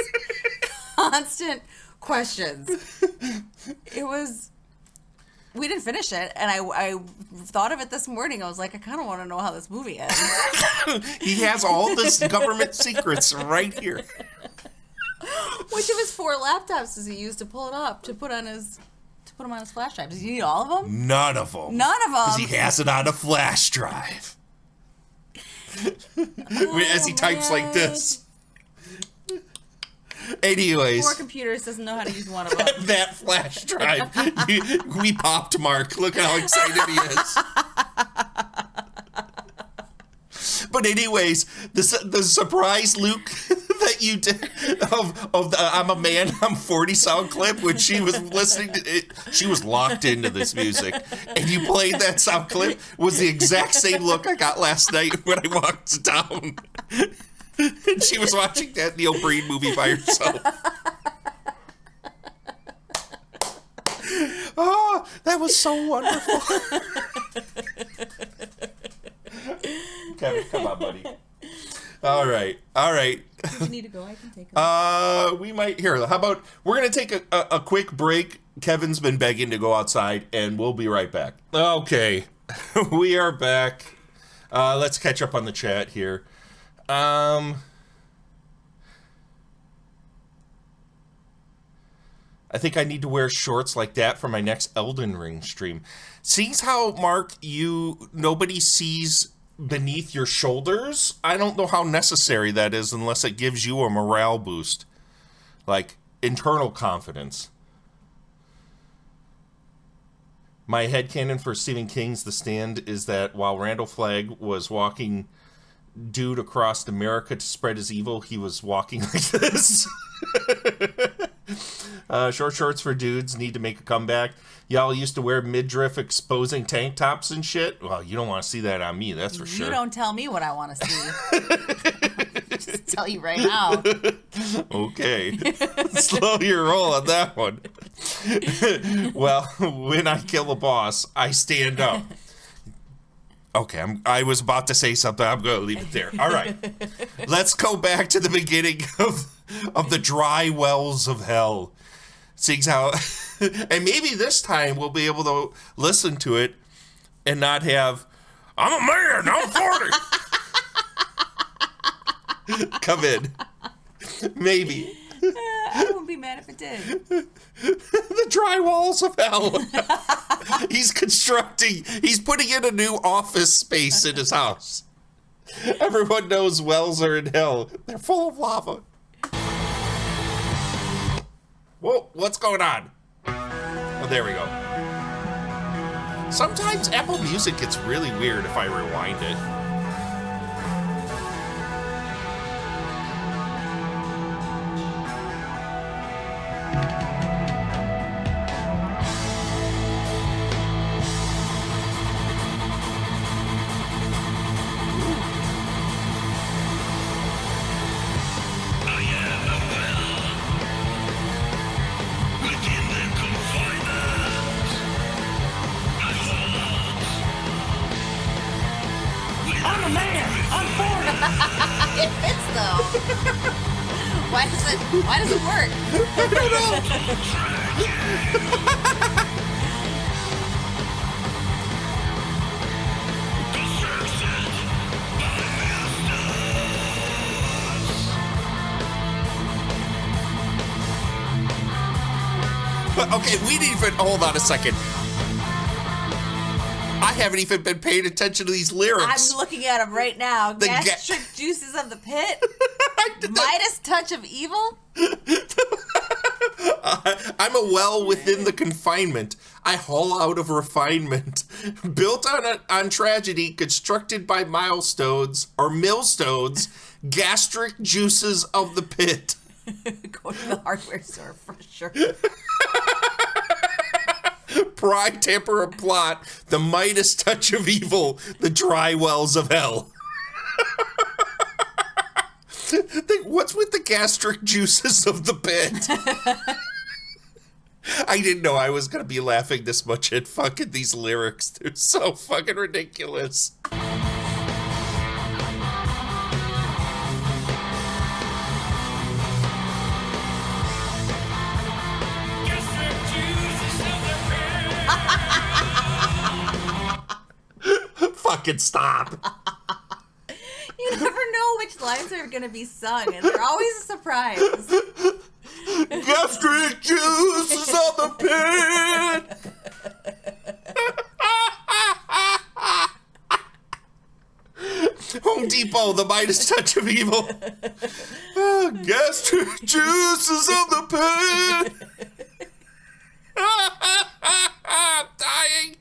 We didn't finish it, and I thought of it this morning. I was like, I kind of want to know how this movie ends. He has all this government secrets right here. Which of his 4 laptops does he use to pull it up, to put him on his flash drive? Does he need all of them? None of them. Because he has it on a flash drive. As he types like this. Anyways. 4 computers, doesn't know how to use one of them. That flash drive. We popped Mark. Look how excited he is. But anyways, the surprise Luke that you did of the I'm a man, I'm 40 sound clip, when she was listening to it, she was locked into this music. And you played that sound clip, was the exact same look I got last night when I walked down. And she was watching that Neil Breen movie by herself. Oh, that was so wonderful. Kevin, come on, buddy. All right. If you need to go, I can take them. We might. Here, how about we're going to take a quick break. Kevin's been begging to go outside, and we'll be right back. Okay. We are back. Let's catch up on the chat here. I think I need to wear shorts like that for my next Elden Ring stream. Seeing how, Mark, nobody sees beneath your shoulders, I don't know how necessary that is unless it gives you a morale boost. Like, internal confidence. My headcanon for Stephen King's The Stand is that while Randall Flagg was walking dude across America to spread his evil, he was walking like this. Short shorts for dudes need to make a comeback. Y'all used to wear midriff exposing tank tops and shit. Well, you don't want to see that on me, that's for sure. You don't tell me what I want to see. Just tell you right now. Okay. Slow your roll on that one. Well, when I kill a boss, I stand up. Okay, I was about to say something. I'm going to leave it there. All right. Let's go back to the beginning of the dry wells of hell. Seeing how, and maybe this time we'll be able to listen to it and not have, I'm a man, I'm 40. Come in. Maybe. I wouldn't be mad if it did. The dry walls of hell. He's putting in a new office space in his house. Everyone knows wells are in hell. They're full of lava. Whoa, what's going on? Oh, there we go. Sometimes Apple Music gets really weird if I rewind it. I'm a man. I'm 40. It fits though. Why does it work? I don't know. Okay, we didn't even, hold on a second. I haven't even been paying attention to these lyrics. I'm looking at them right now. The Gastric juices of the pit. Midas touch of evil. I'm a well within the confinement. I haul out of refinement. Built on tragedy, constructed by milestones or millstones, gastric juices of the pit. Go to the hardware store for sure. Pride, temper, and plot, the Midas touch of evil, the dry wells of hell. What's with the gastric juices of the pit? I didn't know I was going to be laughing this much at fucking these lyrics. They're so fucking ridiculous. Fucking stop. You never know which lines are going to be sung, and they're always a surprise. Gastric juices of the pit. Home Depot, the Midas touch of evil. Gastric juices of the pit. I'm dying.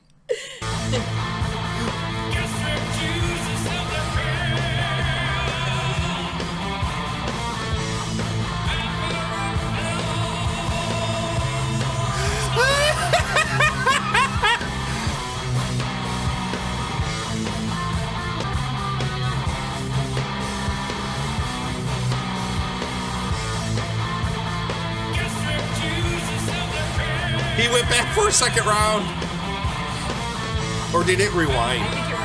He went back for a second round. Or did it rewind? I think it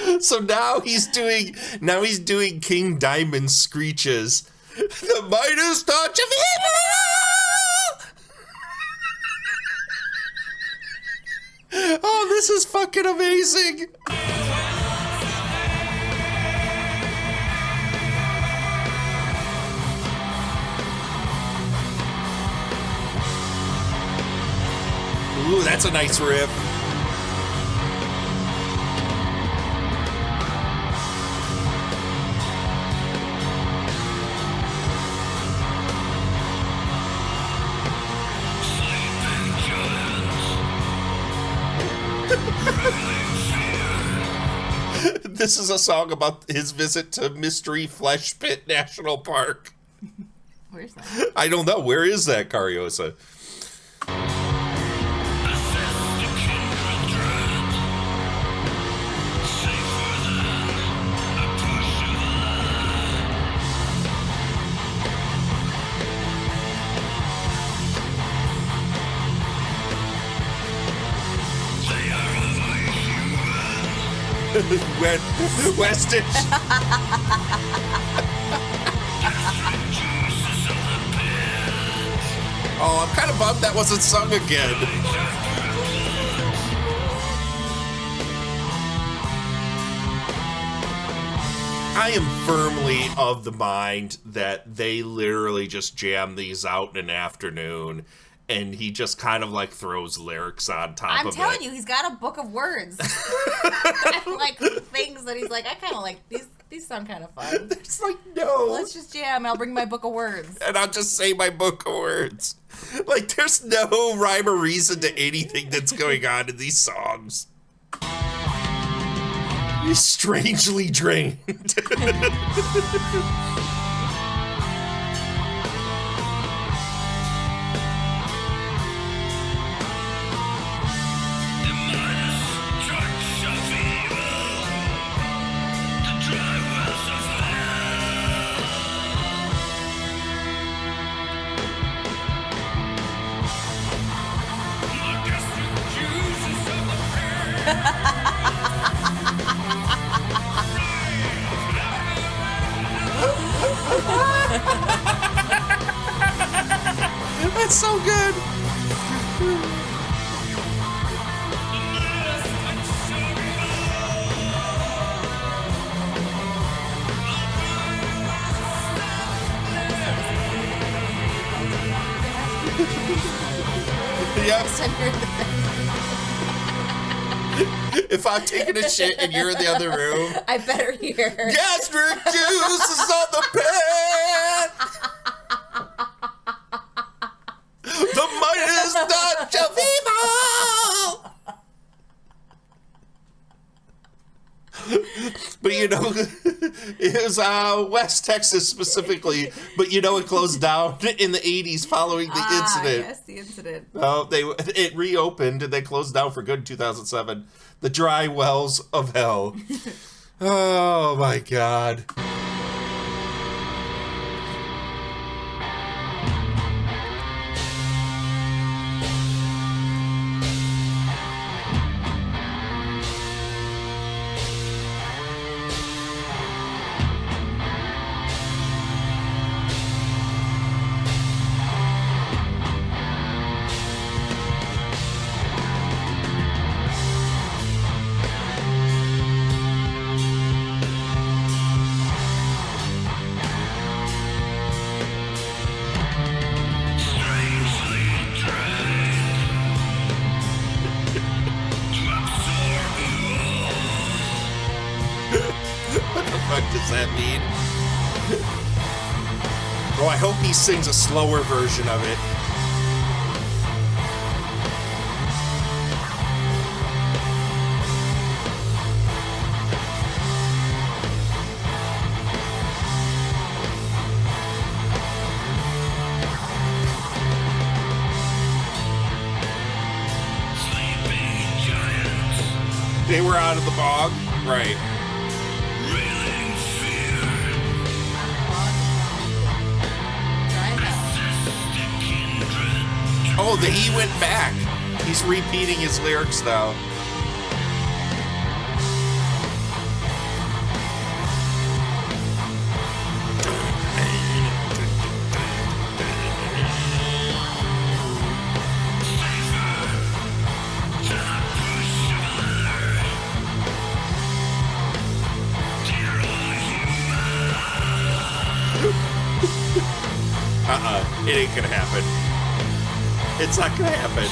rewinded. So now he's doing King Diamond screeches. The Midas touch of evil. Oh, this is fucking amazing. Ooh, that's a nice riff. This is a song about his visit to Mystery Flesh Pit National Park. Where's that? I don't know. Where is that, Cariosa? Westage. Oh, I'm kind of bummed that wasn't sung again. I am firmly of the mind that they literally just jam these out in an afternoon, and he just kind of like throws lyrics on top of it. I'm telling you, he's got a book of words. And like things that he's like, I kind of like these sound kind of fun. It's like, no. Let's just jam. I'll bring my book of words. And I'll just say my book of words. Like, there's no rhyme or reason to anything that's going on in these songs. You're strangely drained. That's so good. Yep. If I'm taking a shit and you're in the other room, I better hear. Gastric juice is on the pen. The Midas touch of evil. But you know, it was West Texas specifically. But you know, it closed down in the 80s following the incident. Yes, the incident. Well, it reopened and they closed down for good in 2007. The dry wells of hell. Oh my God. What does that mean? Oh, I hope he sings a slower version of it. They were out of the bog? Right. Oh, he went back. He's repeating his lyrics now. It ain't gonna happen. It's not gonna happen.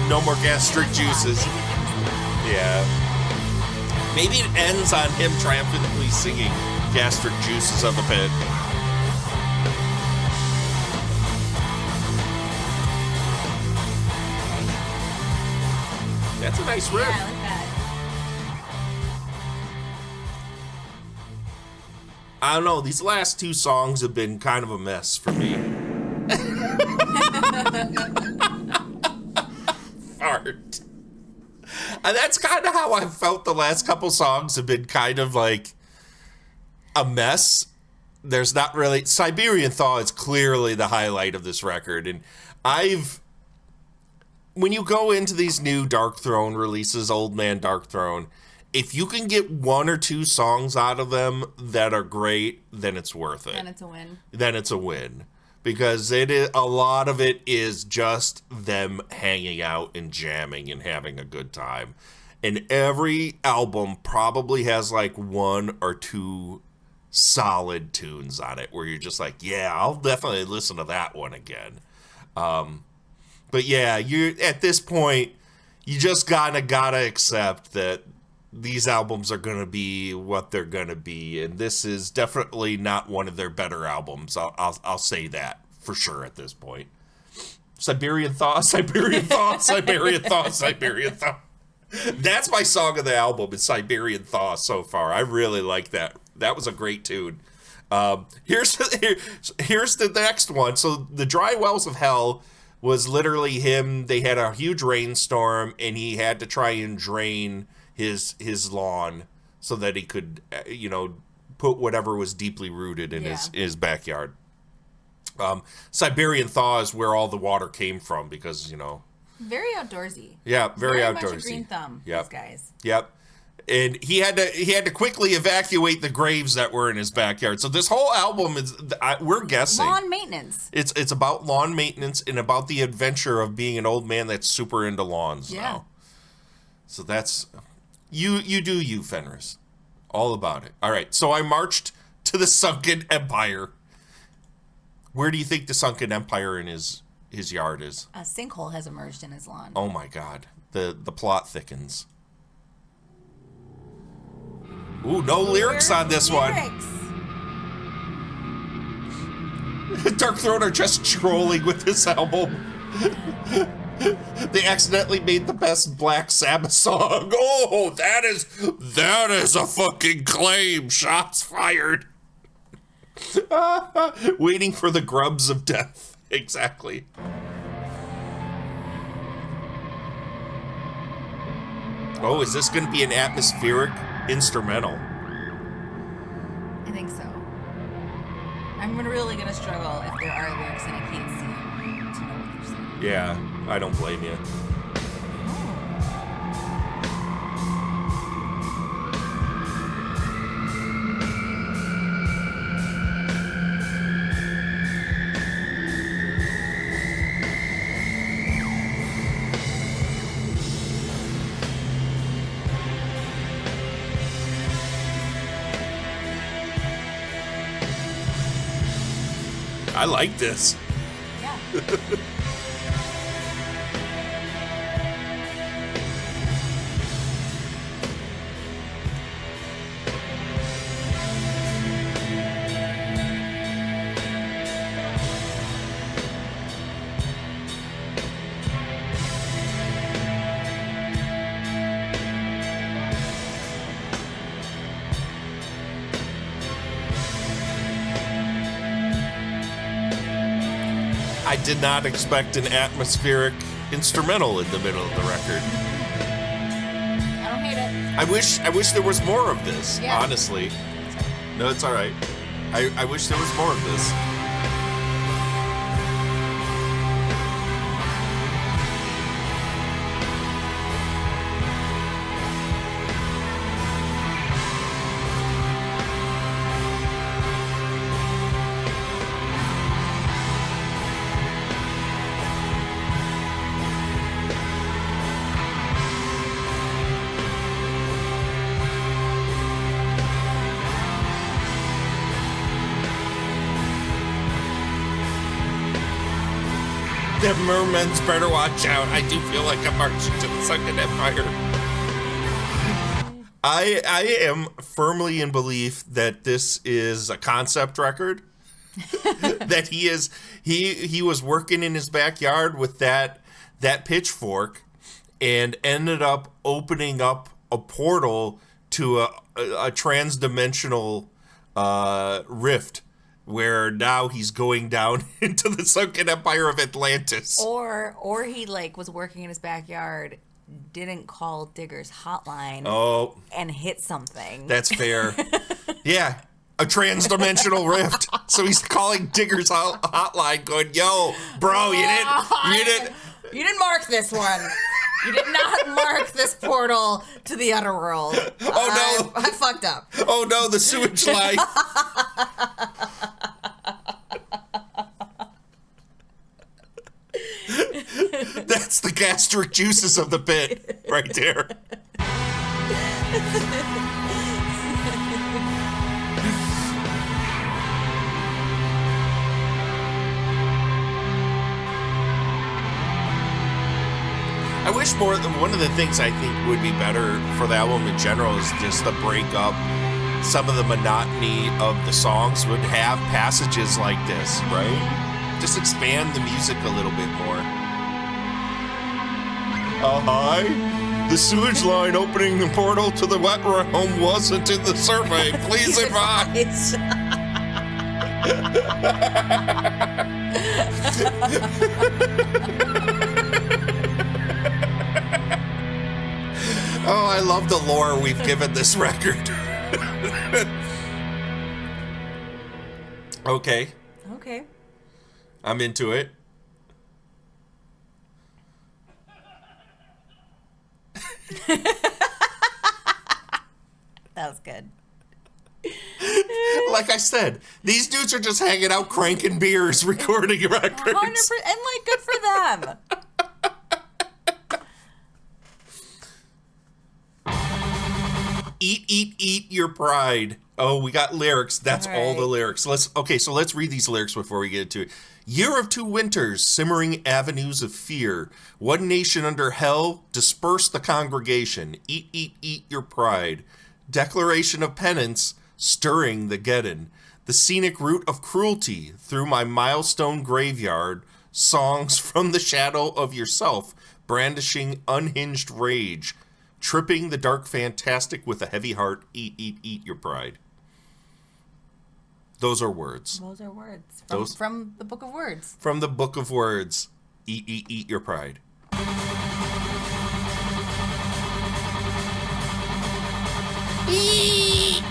No more gastric juices. Yeah. Maybe it ends on him triumphantly singing gastric juices of the pit. That's a nice riff. Yeah, I like that. I don't know, these last two songs have been kind of a mess for me. Fart. And that's kind of how I felt the last couple songs have been kind of like a mess. There's not really... Siberian Thaw is clearly the highlight of this record. And when you go into these new Darkthrone releases, Old Man Darkthrone, if you can get 1 or 2 songs out of them that are great, then it's worth it. Then it's a win. Then it's a win. Because a lot of it is just them hanging out and jamming and having a good time. And every album probably has like 1 or 2 solid tunes on it where you're just like, yeah, I'll definitely listen to that one again. But yeah, you at this point, you just gotta accept that these albums are gonna be what they're gonna be, and this is definitely not one of their better albums. I'll say that for sure at this point. Siberian Thaw, Siberian Thaw, Siberian Thaw, Siberian Thaw. That's my song of the album, is Siberian Thaw so far. I really like that. That was a great tune. Here's the next one. So the Dry Wells of Hell was literally him. They had a huge rainstorm, and he had to try and drain his lawn so that he could, put whatever was deeply rooted in his backyard. Siberian Thaw is where all the water came from because, Very outdoorsy. Yeah, very outdoorsy. Much a green thumb, yep. these guys. Yep. And he had to quickly evacuate the graves that were in his backyard. So this whole album is, we're guessing, Lawn maintenance. It's about lawn maintenance and about the adventure of being an old man that's super into lawns now. So that's you do you, Fenris. All about it. All right. So I marched to the Sunken Empire. Where do you think the Sunken Empire in his yard is? A sinkhole has emerged in his lawn. Oh my God. The plot thickens. Ooh, no lyrics on this one. Darkthrone are just trolling with this album. They accidentally made the best Black Sabbath song. Oh, that is a fucking claim. Shots fired. Waiting for the grubs of death. Exactly. Oh, is this going to be an atmospheric instrumental? I think so. I'm really going to struggle if there are lyrics and I can't see them to know what they're saying. Yeah, I don't blame you. I like this. Yeah. I did not expect an atmospheric instrumental in the middle of the record. I don't hate it. I wish there was more of this, Yeah. honestly. No, it's all right. I wish there was more of this. The mermen's better watch out. I do feel like I'm marching to the Sunken Empire. I am firmly in belief that this is a concept record. That he was working in his backyard with that pitchfork and ended up opening up a portal to a trans-dimensional rift, where now he's going down into the Sunken Empire of Atlantis. Or he was working in his backyard, didn't call Digger's hotline. Oh, and hit something. That's fair. Yeah, a trans-dimensional rift. So he's calling Digger's hotline, going, "Yo, bro, you didn't." You didn't mark this one. You did not mark this portal to the Underworld. Oh, no. I fucked up. Oh, no, the sewage line. That's the gastric juices of the pit right there. I wish more. One of the things I think would be better for the album in general is just to break up some of the monotony of the songs. Would have passages like this, right? Just expand the music a little bit more. Hi. The sewage line opening the portal to the wet realm wasn't in the survey. Please advise. Oh, I love the lore we've given this record. Okay. Okay. I'm into it. That was good. Like I said, these dudes are just hanging out cranking beers, recording records. 100%, and like, good for them. Eat your pride. Oh, we got lyrics. That's all the lyrics. Let's read these lyrics before we get into it. Year of two winters, simmering avenues of fear. One nation under hell, disperse the congregation. Eat your pride. Declaration of penance, stirring the Geddon. The scenic route of cruelty, through my milestone graveyard. Songs from the shadow of yourself, brandishing unhinged rage. Tripping the dark fantastic with a heavy heart. Eat your pride. Those are words. Those are words. From the Book of Words. From the Book of Words. Eat your pride. Eat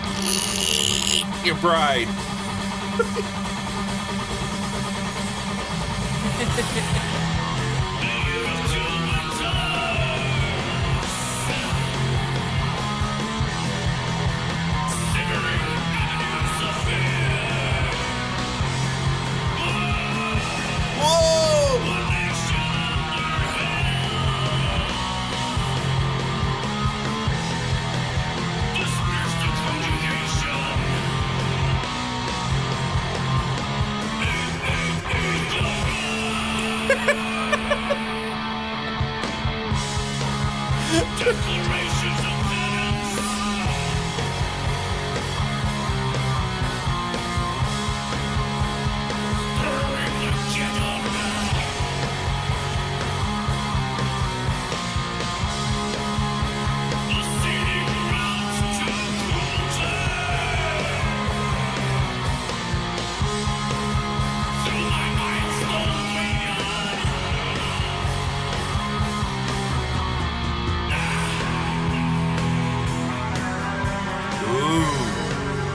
your pride. Declarations of penance. Stirring the Geddon. The scenic route to cruelty. Through my milestone graveyard. Ooh,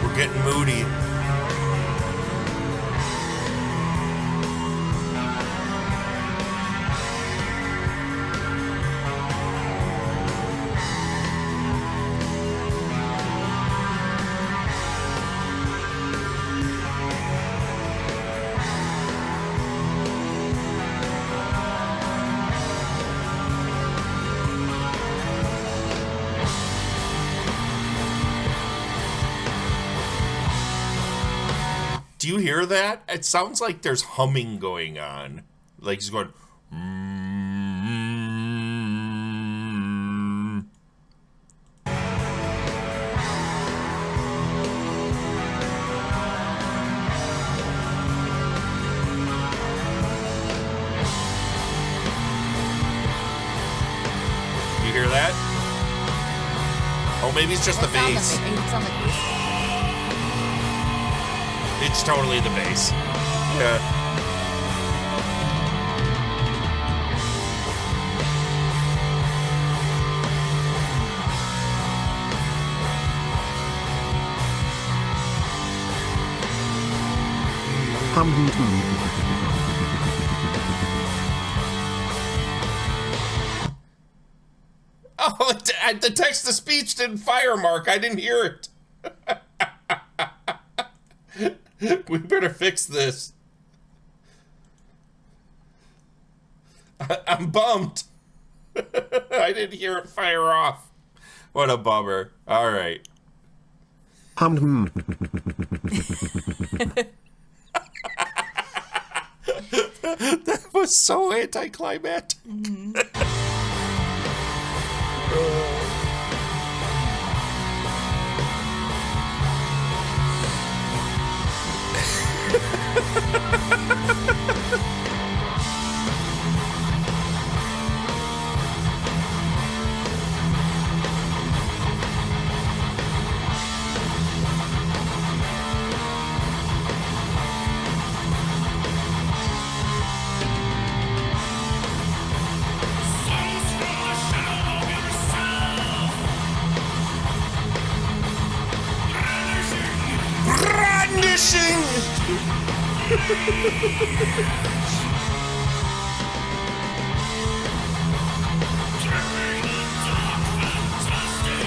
we're getting moody. Do you hear that? It sounds like there's humming going on. Like he's going. You hear that? Oh, maybe it's just the bass. It's on the bass. It's totally the bass. Yeah. The text-to-speech didn't fire, Mark. I didn't hear it. We better fix this. I'm bummed. I didn't hear it fire off. What a bummer. All right. That was so anticlimactic. Songs from the shadow of yourself. Brandishing! Turning the dark fantastic.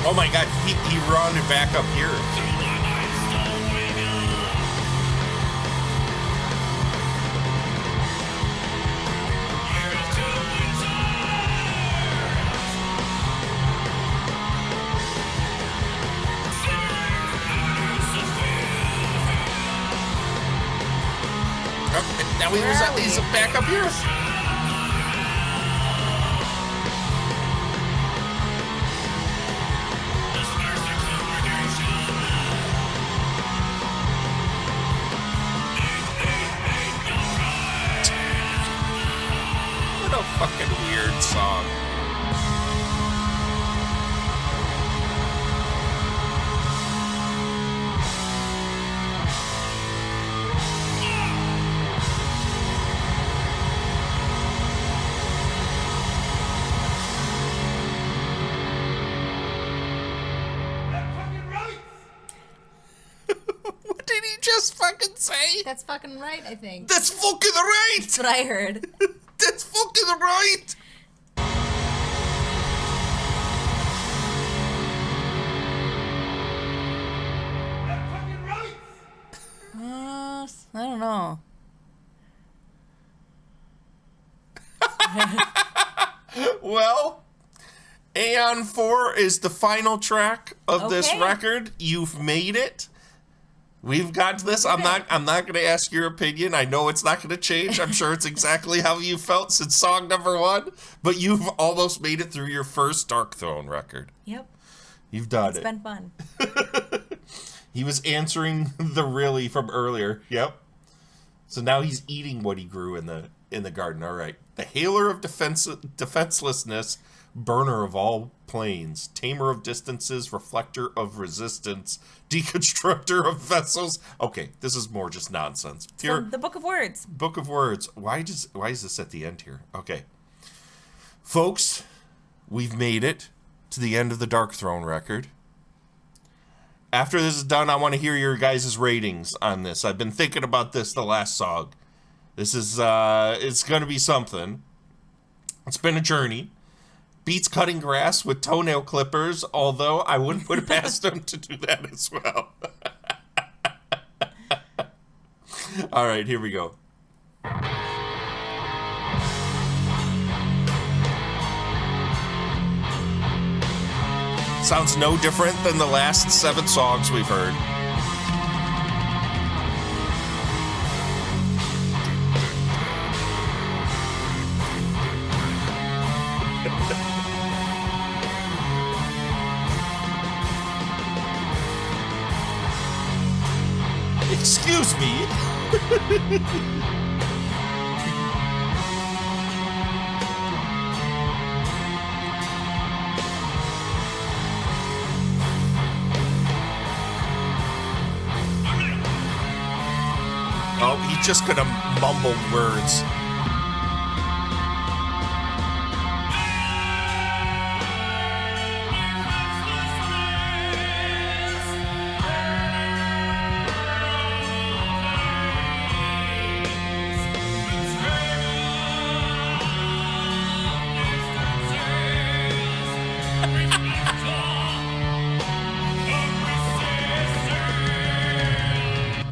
Oh my god, he rounded back up here. Oh, now he's back up here. What a fucking weird song. What did he just fucking say? That's fucking right, I think. That's fucking right! That's what I heard. That's fucking right! I don't know. Well, Aeon 4 is the final track of this Okay. record. You've made it. We've got this. I'm not going to ask your opinion. I know it's not going to change. I'm sure it's exactly how you felt since song number 1. But you've almost made it through your first Darkthrone record. Yep. You've done It's it. been fun. He was answering the really from earlier. Yep. So now he's eating what he grew in the garden. All right. The hailer of defenselessness, burner of all planes, tamer of distances, reflector of resistance, deconstructor of vessels. Okay, this is more just nonsense. Here, From the Book of Words. Book of Words. Why is this at the end here? Okay. Folks, we've made it to the end of the Darkthrone record. After this is done, I want to hear your guys' ratings on this. I've been thinking about this the last song. This is, it's going to be something. It's been a journey. Beats cutting grass with toenail clippers, although I wouldn't put it past them to do that as well. All right, here we go. Sounds no different than the last 7 songs we've heard. Excuse me. Oh, he's just gonna mumble words.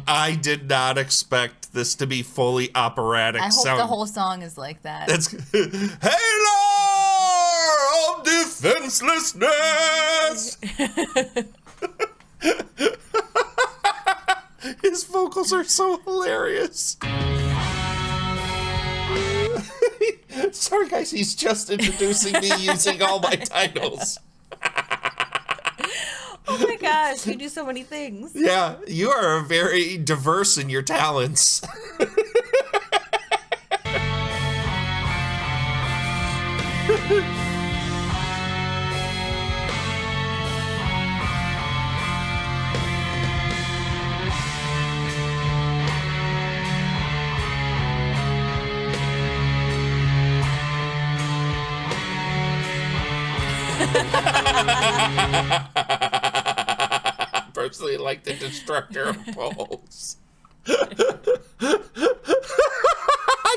I did not expect this to be fully operatic. I hope the whole song is like that. It's Halo of defenselessness. His vocals are so hilarious. Sorry, guys, he's just introducing me using all my titles. Oh my gosh, you do so many things. Yeah, you are very diverse in your talents. Personally, like the destructor of poles. I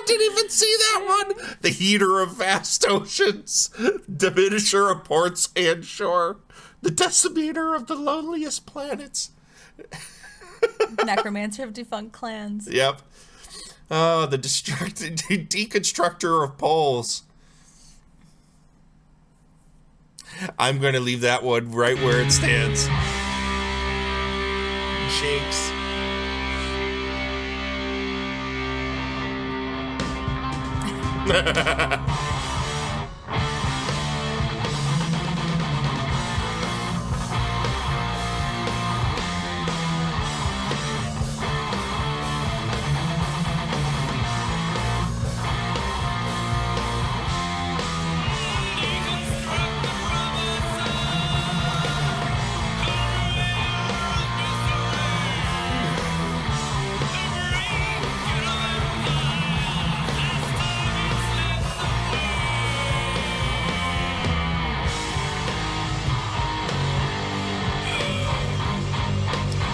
didn't even see that one. The heater of vast oceans, diminisher of ports and shore, the decimator of the loneliest planets. Necromancer of defunct clans. Yep. Oh, the deconstructor of poles. I'm going to leave that one right where it stands. Shakes.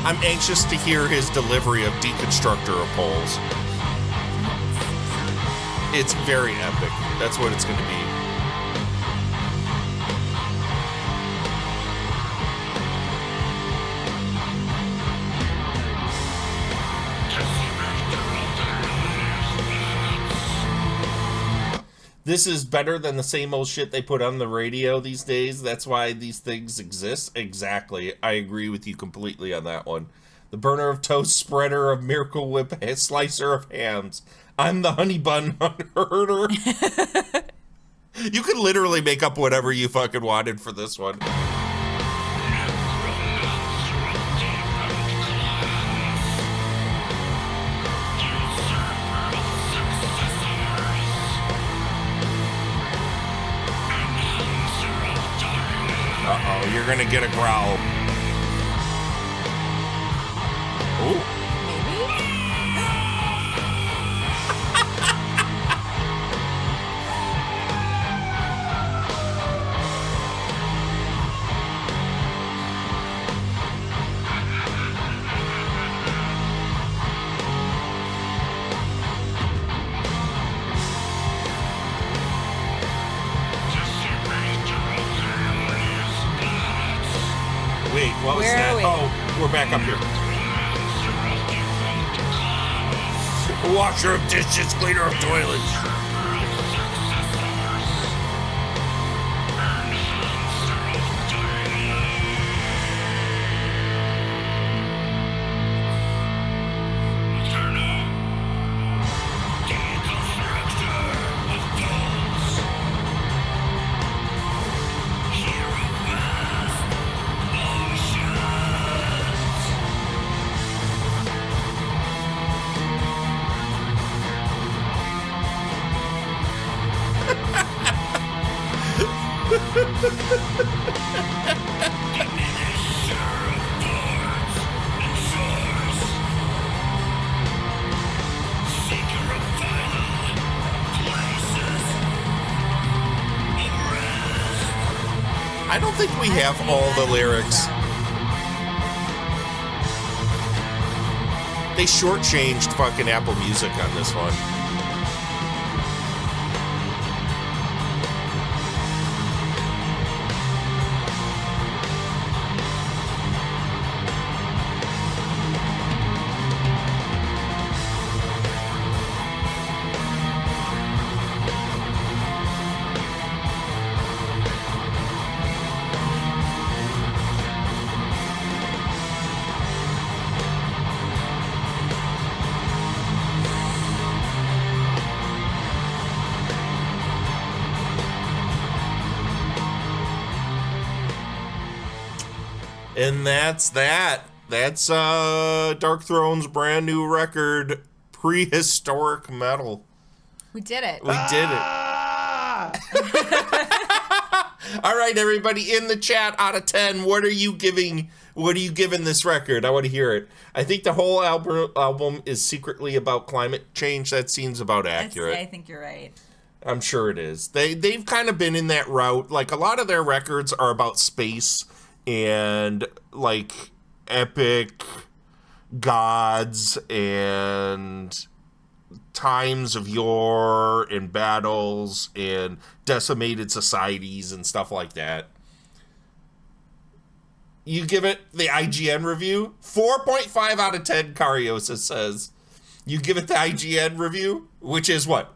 I'm anxious to hear his delivery of Deconstructor of Poles. It's very epic. That's what it's going to be. This is better than the same old shit they put on the radio these days. That's why these things exist. Exactly. I agree with you completely on that one. The burner of toast, spreader of Miracle Whip, slicer of hams. I'm the honey bun herder. You could literally make up whatever you fucking wanted for this one. Uh-oh, you're gonna get a growl. Ooh. Wait, what was that? Oh, we're back up here. Washer of dishes, cleaner of toilets. I don't think we have all the lyrics. They shortchanged fucking Apple Music on this one. And that's that. That's Darkthrone's brand new record, Prehistoric Metal. We did it. We did it. All right, everybody in the chat, out of 10, what are you giving this record? I want to hear it. I think the whole album is secretly about climate change. That seems about accurate. I think you're right. I'm sure it is. They've kind of been in that route. Like, a lot of their records are about space and like epic gods and times of yore and battles and decimated societies and stuff like that. You give it the IGN review, 4.5 out of 10, Cariosa says. You give it the IGN review, which is what?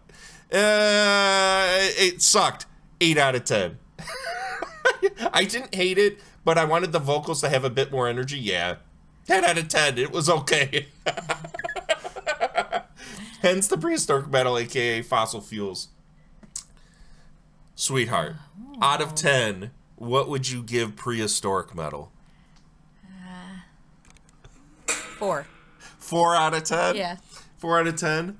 It sucked. 8 out of 10. I didn't hate it, but I wanted the vocals to have a bit more energy. Yeah. 10 out of 10. It was okay. Hence the Prehistoric Metal, a.k.a. Fossil Fuels. Sweetheart, out of 10, what would you give Prehistoric Metal? 4. 4 out of 10? Yeah. 4 out of 10?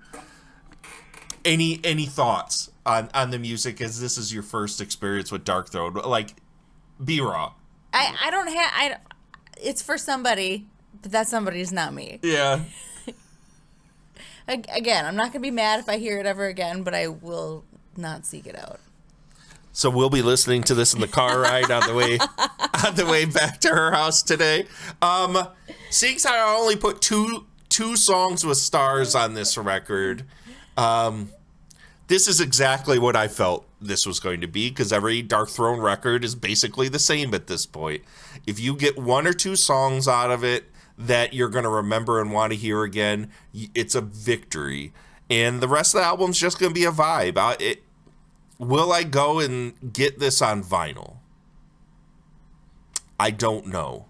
Any thoughts on the music as this is your first experience with Darkthrone? Like, be raw. I don't have... It's for somebody, but that somebody is not me. Yeah. Again, I'm not going to be mad if I hear it ever again, but I will not seek it out. So we'll be listening to this in the car ride on the way back to her house today. Seeing as I only put two songs with stars on this record, this is exactly what I felt this was going to be, because every Darkthrone record is basically the same at this point. If you get 1 or 2 songs out of it that you're going to remember and want to hear again, it's a victory. And the rest of the album's just going to be a vibe. Will I go and get this on vinyl? I don't know.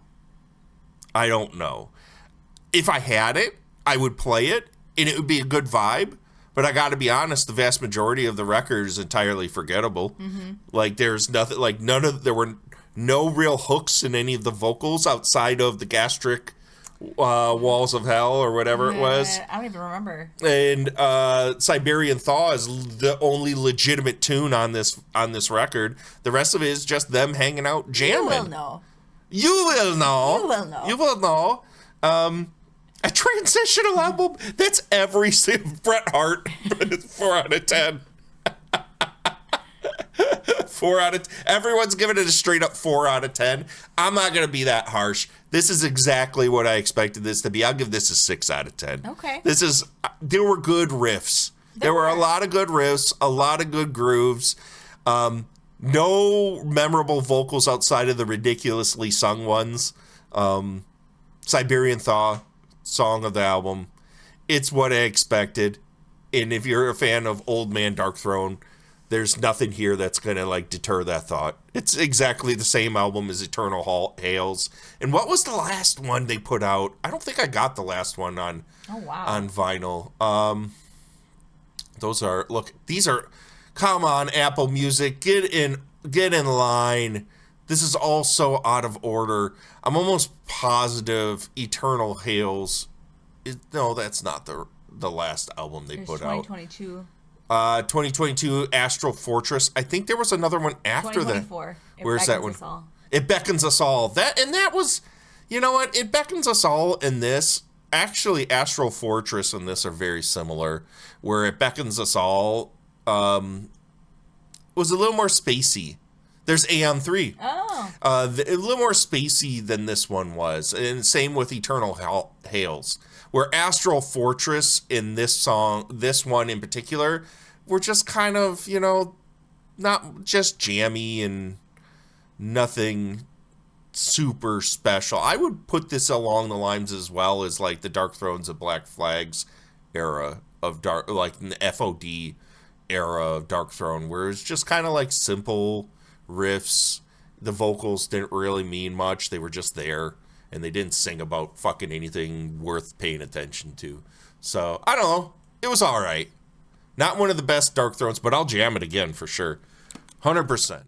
If I had it, I would play it, and it would be a good vibe. But I got to be honest, the vast majority of the record is entirely forgettable. Mm-hmm. Like, there's nothing, like, there were no real hooks in any of the vocals outside of the gastric Walls of Hell or whatever it was. I don't even remember. And Siberian Thaw is the only legitimate tune on this record. The rest of it is just them hanging out jamming. You will know. You will know. You will know. You will know. A transitional album. That's every single Bret Hart. 4 out of 10. 4 out of 10. Everyone's giving it a straight up 4 out of 10. I'm not going to be that harsh. This is exactly what I expected this to be. I'll give this a 6 out of 10. Okay. There were good riffs. There were a lot of good riffs, a lot of good grooves. No memorable vocals outside of the ridiculously sung ones. Siberian Thaw, song of the album. It's what I expected. And if you're a fan of Old Man Darkthrone, there's nothing here that's going to like deter that thought. It's exactly the same album as Eternal Hails. And what was the last one they put out? I don't think I got the last one on vinyl. Come on, Apple Music, get in line. This is all so out of order. I'm almost positive Eternal Hails. No, that's not the last album they put out. 2022. 2022 Astral Fortress. I think there was another one after that. 2024. Where's that one? It Beckons Us All. That was, you know what? It Beckons Us All in this. Actually, Astral Fortress and this are very similar. Where It Beckons Us All was a little more spacey There's Aeon 3. Oh. A little more spacey than this one was. And same with Eternal Hails. Where Astral Fortress in this one in particular, were just kind of, not just jammy and nothing super special. I would put this along the lines as well as like the Darkthrones of Black Flags era of like the FOD era of Darkthrone, where it's just kind of like simple riffs. The vocals didn't really mean much. They were just there, and they didn't sing about fucking anything worth paying attention to. So, I don't know. It was alright. Not one of the best Darkthrones, but I'll jam it again for sure. 100%.